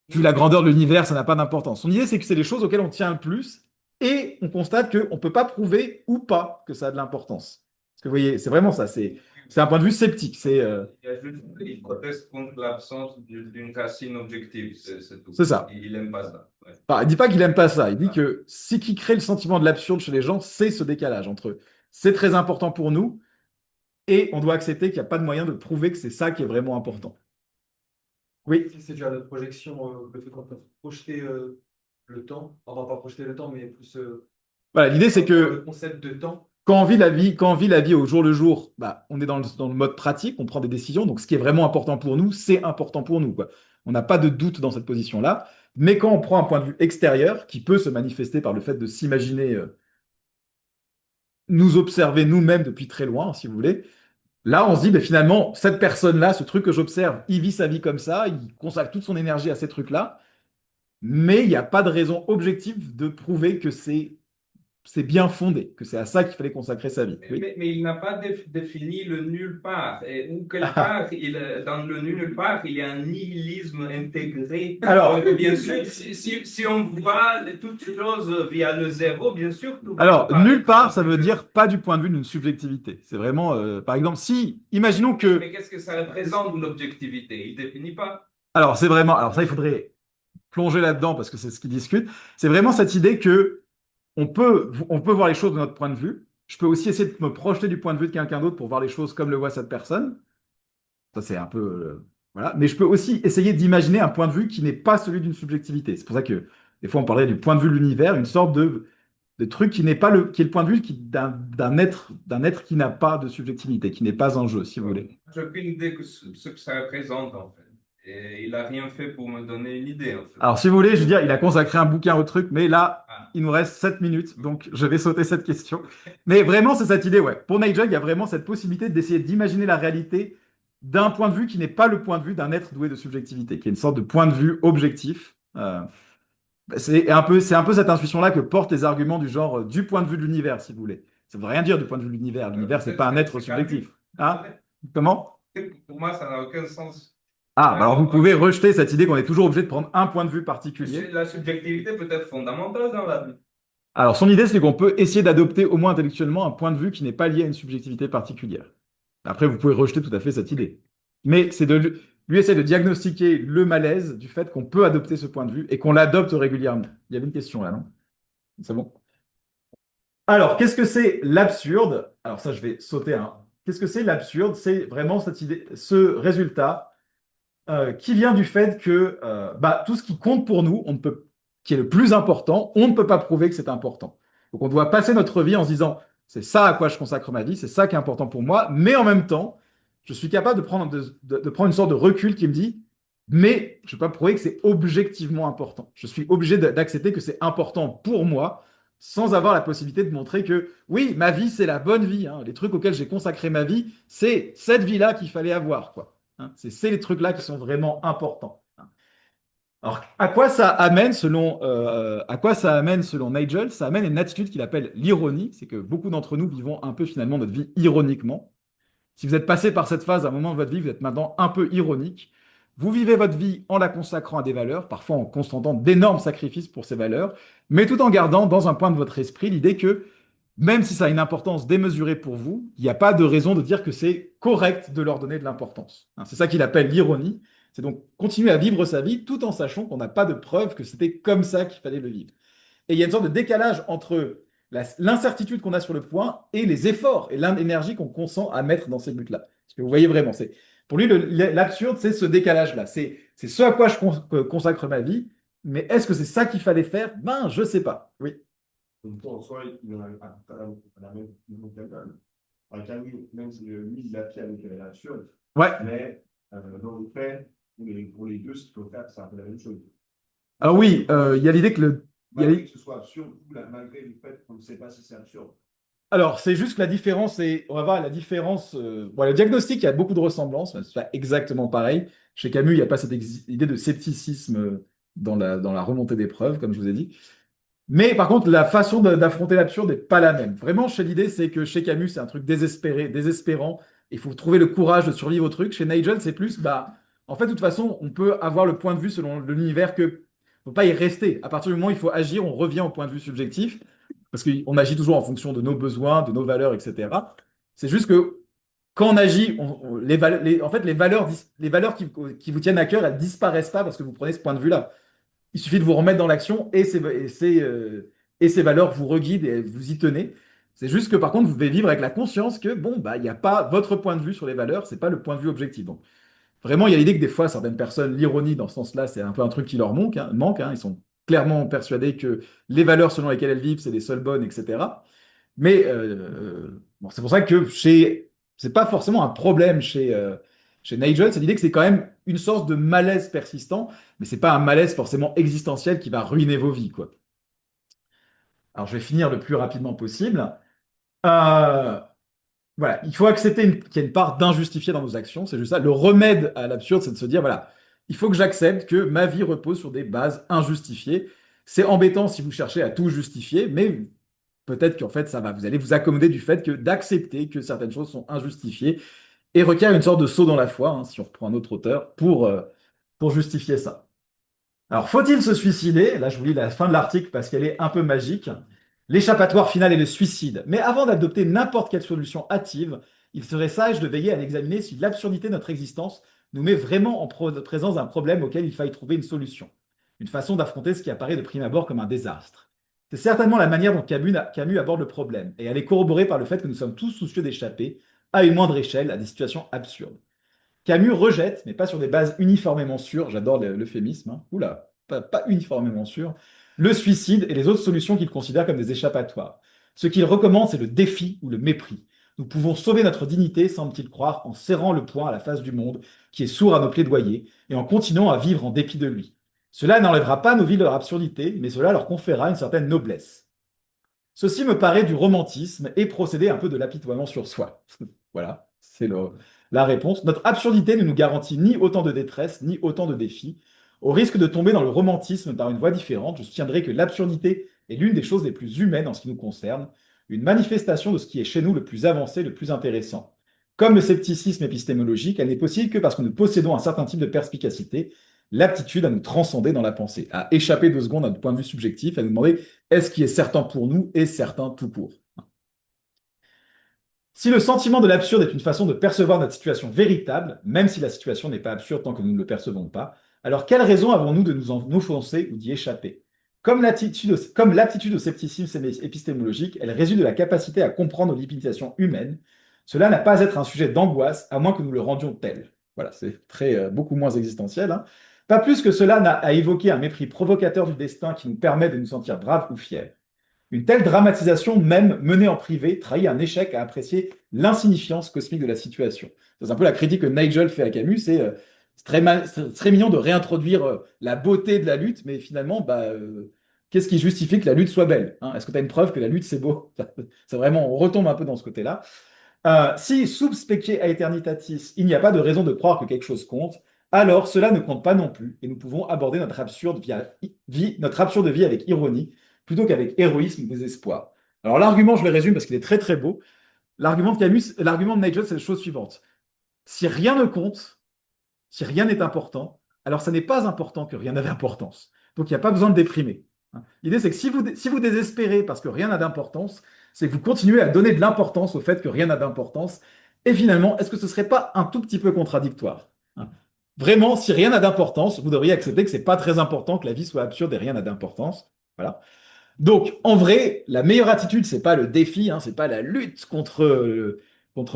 vu la grandeur de l'univers, ça n'a pas d'importance. Son idée, c'est que c'est les choses auxquelles on tient le plus et on constate qu'on ne peut pas prouver ou pas que ça a de l'importance. Parce que vous voyez, c'est vraiment ça. C'est un point de vue sceptique. Il proteste contre l'absence d'une racine objective, c'est tout. C'est ça. Il n'aime pas ça. Ouais. Enfin, il dit pas qu'il aime pas ça. Il dit que ce qui crée le sentiment de l'absurde chez les gens, c'est ce décalage entre c'est très important pour nous et on doit accepter qu'il n'y a pas de moyen de prouver que c'est ça qui est vraiment important. Oui. C'est déjà notre projection, le fait qu'on peut projeter le temps. Enfin, pas projeter le temps, mais plus Voilà, l'idée, c'est le que concept de temps. quand on vit la vie au jour le jour, bah, on est dans le mode pratique, on prend des décisions. Donc, ce qui est vraiment important pour nous, c'est important pour nous, quoi. On n'a pas de doute dans cette position-là. Mais quand on prend un point de vue extérieur, qui peut se manifester par le fait de s'imaginer nous observer nous-mêmes depuis très loin, si vous voulez, là, on se dit, ben, finalement, cette personne-là, ce truc que j'observe, il vit sa vie comme ça, il consacre toute son énergie à ces trucs-là, mais il n'y a pas de raison objective de prouver que c'est bien fondé, que c'est à ça qu'il fallait consacrer sa vie. Oui. Mais il n'a pas défini le nulle part. Ou quelque part, dans le nulle part, il y a un nihilisme intégré. Alors, donc, bien sûr, si on voit toutes choses via le zéro, bien sûr. Alors, nulle part, ça veut dire pas du point de vue d'une subjectivité. C'est vraiment, par exemple, si, imaginons que... Mais qu'est-ce que ça représente l'objectivité? Il ne définit pas. Alors, c'est vraiment, alors ça, il faudrait plonger là-dedans parce que c'est ce qu'ils discutent. C'est vraiment cette idée que on peut voir les choses de notre point de vue. Je peux aussi essayer de me projeter du point de vue de quelqu'un d'autre pour voir les choses comme le voit cette personne. Ça, c'est un peu, voilà. Mais je peux aussi essayer d'imaginer un point de vue qui n'est pas celui d'une subjectivité. C'est pour ça que des fois, on parlait du point de vue de l'univers, une sorte de truc qui n'est pas qui est le point de vue d'un être qui n'a pas de subjectivité, qui n'est pas un jeu, si vous voulez. J'ai aucune idée de ce que ça représente, en fait. Et il n'a rien fait pour me donner une idée, en fait. Alors, si vous voulez, je veux dire, il a consacré un bouquin au truc, mais là, il nous reste 7 minutes, donc je vais sauter cette question. Mais vraiment, c'est cette idée, ouais. Pour Nigel, il y a vraiment cette possibilité d'essayer d'imaginer la réalité d'un point de vue qui n'est pas le point de vue d'un être doué de subjectivité, qui est une sorte de point de vue objectif. C'est un peu cette intuition-là que portent les arguments du genre du point de vue de l'univers, si vous voulez. Ça ne veut rien dire du point de vue de l'univers. L'univers, c'est pas un être subjectif. Ah, comment? Pour moi, ça n'a aucun sens. Ah, alors vous pouvez rejeter cette idée qu'on est toujours obligé de prendre un point de vue particulier. La subjectivité peut être fondamentale dans la vie. Alors, son idée, c'est qu'on peut essayer d'adopter au moins intellectuellement un point de vue qui n'est pas lié à une subjectivité particulière. Après, vous pouvez rejeter tout à fait cette idée. Mais c'est de lui essayer de diagnostiquer le malaise du fait qu'on peut adopter ce point de vue et qu'on l'adopte régulièrement. Il y avait une question là, non? C'est bon? Alors, qu'est-ce que c'est l'absurde? Alors ça, je vais sauter un. Qu'est-ce que c'est l'absurde? C'est vraiment cette idée, ce résultat qui vient du fait que tout ce qui compte pour nous, qui est le plus important, on ne peut pas prouver que c'est important. Donc on doit passer notre vie en se disant, c'est ça à quoi je consacre ma vie, c'est ça qui est important pour moi, mais en même temps, je suis capable de prendre une sorte de recul qui me dit, mais je ne peux pas prouver que c'est objectivement important. Je suis obligé d'accepter que c'est important pour moi, sans avoir la possibilité de montrer que, oui, ma vie, c'est la bonne vie. Hein. Les trucs auxquels j'ai consacré ma vie, c'est cette vie-là qu'il fallait avoir, quoi. Hein, c'est les trucs-là qui sont vraiment importants. Hein. Alors, à quoi ça amène selon Nigel? Ça amène une attitude qu'il appelle l'ironie. C'est que beaucoup d'entre nous vivons un peu finalement notre vie ironiquement. Si vous êtes passé par cette phase à un moment de votre vie, vous êtes maintenant un peu ironique. Vous vivez votre vie en la consacrant à des valeurs, parfois en consentant d'énormes sacrifices pour ces valeurs, mais tout en gardant dans un point de votre esprit l'idée que même si ça a une importance démesurée pour vous, il n'y a pas de raison de dire que c'est correct de leur donner de l'importance. Hein, c'est ça qu'il appelle l'ironie. C'est donc continuer à vivre sa vie tout en sachant qu'on n'a pas de preuve que c'était comme ça qu'il fallait le vivre. Et il y a une sorte de décalage entre l'incertitude qu'on a sur le point et les efforts et l'énergie qu'on consent à mettre dans ces buts-là. Parce que vous voyez vraiment, pour lui, l'absurde, c'est ce décalage-là. C'est ce à quoi je consacre ma vie, mais est-ce que c'est ça qu'il fallait faire? Ben, je sais pas. Oui. Donc, en soi, il en a la même opinion qu'Alan. Enfin, Camus, même si lui, il appuie avec l'absurde, Ouais. mais dans le fait, pour les deux, ce qu'il faut faire, c'est un peu la même chose. Alors oui, il y a l'idée que Malgré que ce soit absurde, ou malgré le fait qu'on ne sait pas si c'est absurde. Alors, c'est juste que la différence, on va voir la différence. Bon, le diagnostic, il y a beaucoup de ressemblances, mais c'est pas exactement pareil. Chez Camus, il n'y a pas cette idée de scepticisme dans la remontée des preuves, comme je vous ai dit. Mais par contre, la façon d'affronter l'absurde n'est pas la même. Vraiment, l'idée, c'est que chez Camus, c'est un truc désespérant. Il faut trouver le courage de survivre au truc. Chez Nigel, c'est plus, en fait, de toute façon, on peut avoir le point de vue selon l'univers que faut pas y rester. À partir du moment où il faut agir, on revient au point de vue subjectif, parce qu'on agit toujours en fonction de nos besoins, de nos valeurs, etc. C'est juste que quand on agit, en fait, les valeurs qui vous tiennent à cœur, elles disparaissent pas parce que vous prenez ce point de vue-là. Il suffit de vous remettre dans l'action et ces valeurs vous reguident et vous y tenez. C'est juste que par contre, vous devez vivre avec la conscience que, bon, il n'y a pas votre point de vue sur les valeurs, c'est pas le point de vue objectif. Donc, vraiment, il y a l'idée que des fois, certaines personnes, l'ironie dans ce sens-là, c'est un peu un truc qui leur manque. Ils sont clairement persuadés que les valeurs selon lesquelles elles vivent, c'est les seules bonnes, etc. Mais bon, c'est pour ça que c'est pas forcément un problème chez Nigel, c'est l'idée que c'est quand même une sorte de malaise persistant, mais c'est pas un malaise forcément existentiel qui va ruiner vos vies, quoi. Alors, je vais finir le plus rapidement possible. Euh, voilà, il faut accepter qu'il y a une part d'injustifié dans nos actions, c'est juste ça. Le remède à l'absurde, c'est de se dire, voilà, il faut que j'accepte que ma vie repose sur des bases injustifiées. C'est embêtant si vous cherchez à tout justifier, mais peut-être qu'en fait, ça va. Vous allez vous accommoder du fait que d'accepter que certaines choses sont injustifiées et requiert une sorte de saut dans la foi, hein, si on reprend un autre auteur, pour justifier ça. Alors, faut-il se suicider? Là, je vous lis la fin de l'article parce qu'elle est un peu magique. L'échappatoire final est le suicide. Mais avant d'adopter n'importe quelle solution hâtive, il serait sage de veiller à l'examiner si l'absurdité de notre existence nous met vraiment en présence d'un problème auquel il faille trouver une solution. Une façon d'affronter ce qui apparaît de prime abord comme un désastre. C'est certainement la manière dont Camus aborde le problème, et elle est corroborée par le fait que nous sommes tous soucieux d'échapper, à une moindre échelle, à des situations absurdes. Camus rejette, mais pas sur des bases uniformément sûres, j'adore l'euphémisme, hein. Oula, pas uniformément sûres, le suicide et les autres solutions qu'il considère comme des échappatoires. Ce qu'il recommande, c'est le défi ou le mépris. Nous pouvons sauver notre dignité, semble-t-il croire, en serrant le poing à la face du monde, qui est sourd à nos plaidoyers, et en continuant à vivre en dépit de lui. Cela n'enlèvera pas nos vies de leur absurdité, mais cela leur conférera une certaine noblesse. Ceci me paraît du romantisme et procéder un peu de l'apitoiement sur soi. Voilà, c'est la réponse. Notre absurdité ne nous garantit ni autant de détresse, ni autant de défis. Au risque de tomber dans le romantisme par une voie différente, je soutiendrai que l'absurdité est l'une des choses les plus humaines en ce qui nous concerne, une manifestation de ce qui est chez nous le plus avancé, le plus intéressant. Comme le scepticisme épistémologique, elle n'est possible que parce que nous possédons un certain type de perspicacité, l'aptitude à nous transcender dans la pensée, à échapper 2 secondes à notre point de vue subjectif, à nous demander est-ce qui est certain pour nous et certain tout court. Si le sentiment de l'absurde est une façon de percevoir notre situation véritable, même si la situation n'est pas absurde tant que nous ne le percevons pas, alors quelle raison avons-nous de nous offenser ou d'y échapper? Comme l'aptitude au scepticisme épistémologique, elle résulte de la capacité à comprendre nos limitations humaines. Cela n'a pas à être un sujet d'angoisse, à moins que nous le rendions tel. Voilà, c'est beaucoup moins existentiel, hein. Pas plus que cela n'a à évoquer un mépris provocateur du destin qui nous permet de nous sentir braves ou fiers. Une telle dramatisation, même menée en privé, trahit un échec à apprécier l'insignifiance cosmique de la situation. C'est un peu la critique que Nigel fait à Camus, c'est très mignon de réintroduire la beauté de la lutte, mais finalement, qu'est-ce qui justifie que la lutte soit belle, hein? Est-ce que tu as une preuve que la lutte, c'est beau? C'est vraiment, on retombe un peu dans ce côté-là. Si sub specie aeternitatis, il n'y a pas de raison de croire que quelque chose compte, alors cela ne compte pas non plus, et nous pouvons aborder notre absurde vie avec ironie, plutôt qu'avec héroïsme ou désespoir. Alors l'argument, je le résume parce qu'il est très très beau. L'argument de Nigel, c'est la chose suivante. Si rien ne compte, si rien n'est important, alors ça n'est pas important que rien n'a d'importance. Donc il n'y a pas besoin de déprimer. Hein. L'idée, c'est que si vous désespérez parce que rien n'a d'importance, c'est que vous continuez à donner de l'importance au fait que rien n'a d'importance. Et finalement, est-ce que ce ne serait pas un tout petit peu contradictoire? Hein. Vraiment, si rien n'a d'importance, vous devriez accepter que c'est pas très important que la vie soit absurde et rien n'a d'importance. Voilà. Donc, en vrai, la meilleure attitude, c'est pas le défi, hein, c'est pas la lutte contre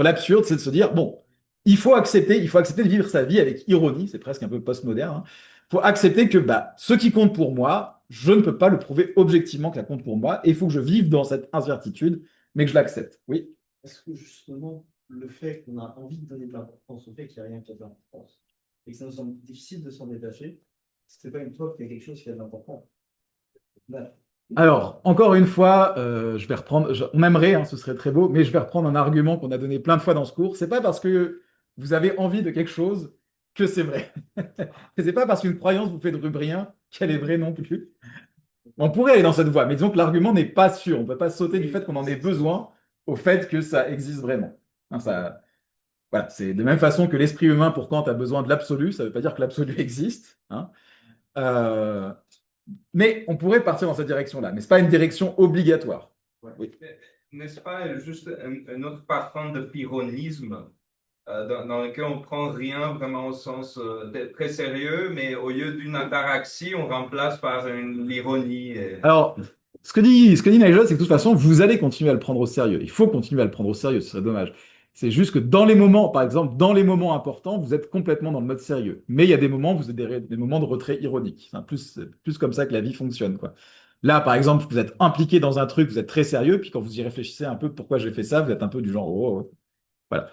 l'absurde, c'est de se dire, bon, il faut accepter de vivre sa vie avec ironie, c'est presque un peu postmoderne. Il faut accepter que bah, ce qui compte pour moi, je ne peux pas le prouver objectivement que ça compte pour moi, et il faut que je vive dans cette incertitude, mais que je l'accepte. Oui. Est-ce que justement, le fait qu'on a envie de donner de l'importance au fait qu'il n'y a rien qui a de l'importance, et que ça nous semble difficile de s'en détacher, c'est pas une preuve qu'il y a quelque chose qui a de l'importance? Là. Alors, encore une fois, je vais reprendre, on aimerait, hein, ce serait très beau, mais je vais reprendre un argument qu'on a donné plein de fois dans ce cours. C'est pas parce que vous avez envie de quelque chose que c'est vrai. Et c'est pas parce qu'une croyance vous fait de rien qu'elle est vraie non plus. On pourrait aller dans cette voie, mais disons que l'argument n'est pas sûr. On ne peut pas sauter du fait qu'on en ait besoin au fait que ça existe vraiment. Hein, ça, voilà, c'est de même façon que l'esprit humain, pour Kant, a besoin de l'absolu, ça ne veut pas dire que l'absolu existe. Hein. Euh, mais on pourrait partir dans cette direction-là, mais ce n'est pas une direction obligatoire. Oui. N'est-ce pas juste un autre parfum de pyrrhonisme dans lequel on prend rien vraiment au sens très sérieux, mais au lieu d'une ataraxie, on remplace par l'ironie. Alors, ce que dit Nigel, c'est que de toute façon, vous allez continuer à le prendre au sérieux. Il faut continuer à le prendre au sérieux, ce serait dommage. C'est juste que dans les moments, par exemple, dans les moments importants, vous êtes complètement dans le mode sérieux. Mais il y a des moments, vous avez des moments de retrait ironique. C'est plus comme ça que la vie fonctionne, quoi. Là, par exemple, vous êtes impliqué dans un truc, vous êtes très sérieux, puis quand vous y réfléchissez un peu pourquoi j'ai fait ça, vous êtes un peu du genre, oh, oh. Voilà.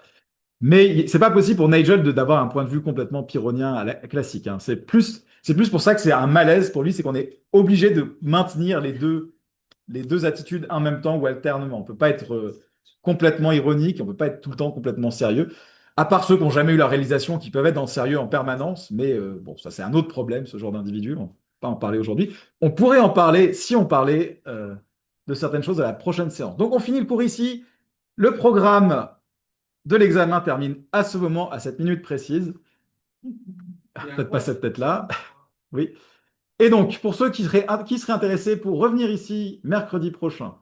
Mais c'est pas possible pour Nigel d'avoir un point de vue complètement pyrrhonien classique. Hein. C'est plus pour ça que c'est un malaise pour lui, c'est qu'on est obligé de maintenir les deux attitudes en même temps ou alternement. On peut pas être complètement ironique, on peut pas être tout le temps complètement sérieux. À part ceux qui n'ont jamais eu la réalisation, qui peuvent être dans le sérieux en permanence, mais bon, ça c'est un autre problème, ce genre d'individu. On ne peut pas en parler aujourd'hui. On pourrait en parler si on parlait de certaines choses à la prochaine séance. Donc on finit le cours ici. Le programme de l'examen termine à ce moment, à cette minute précise. Peut-être pas cette tête-là. Oui. Et donc, pour ceux qui seraient intéressés pour revenir ici mercredi prochain.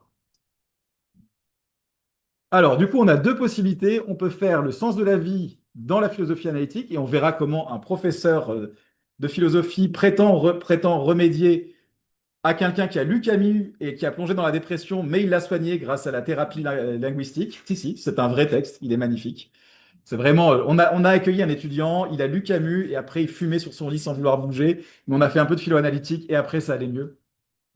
Alors, du coup, on a deux possibilités. On peut faire le sens de la vie dans la philosophie analytique et on verra comment un professeur de philosophie prétend remédier à quelqu'un qui a lu Camus et qui a plongé dans la dépression, mais il l'a soigné grâce à la thérapie linguistique. Si, c'est un vrai texte, il est magnifique. C'est vraiment, on a accueilli un étudiant, il a lu Camus et après il fumait sur son lit sans vouloir bouger, mais on a fait un peu de philo-analytique et après ça allait mieux.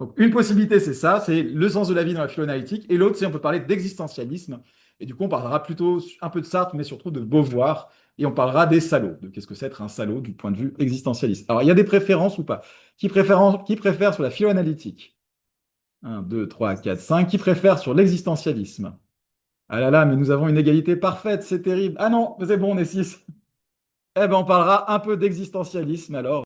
Donc une possibilité c'est ça, c'est le sens de la vie dans la philo-analytique et l'autre c'est on peut parler d'existentialisme et du coup on parlera plutôt un peu de Sartre mais surtout de Beauvoir et on parlera des salauds, de qu'est-ce que c'est être un salaud du point de vue existentialiste. Alors il y a des préférences ou pas? Qui préfère sur la philo-analytique? 1, 2, 3, 4, 5. Qui préfère sur l'existentialisme? Ah là là, mais nous avons une égalité parfaite, c'est terrible. Ah non, c'est bon, on est 6. Eh ben, on parlera un peu d'existentialisme alors.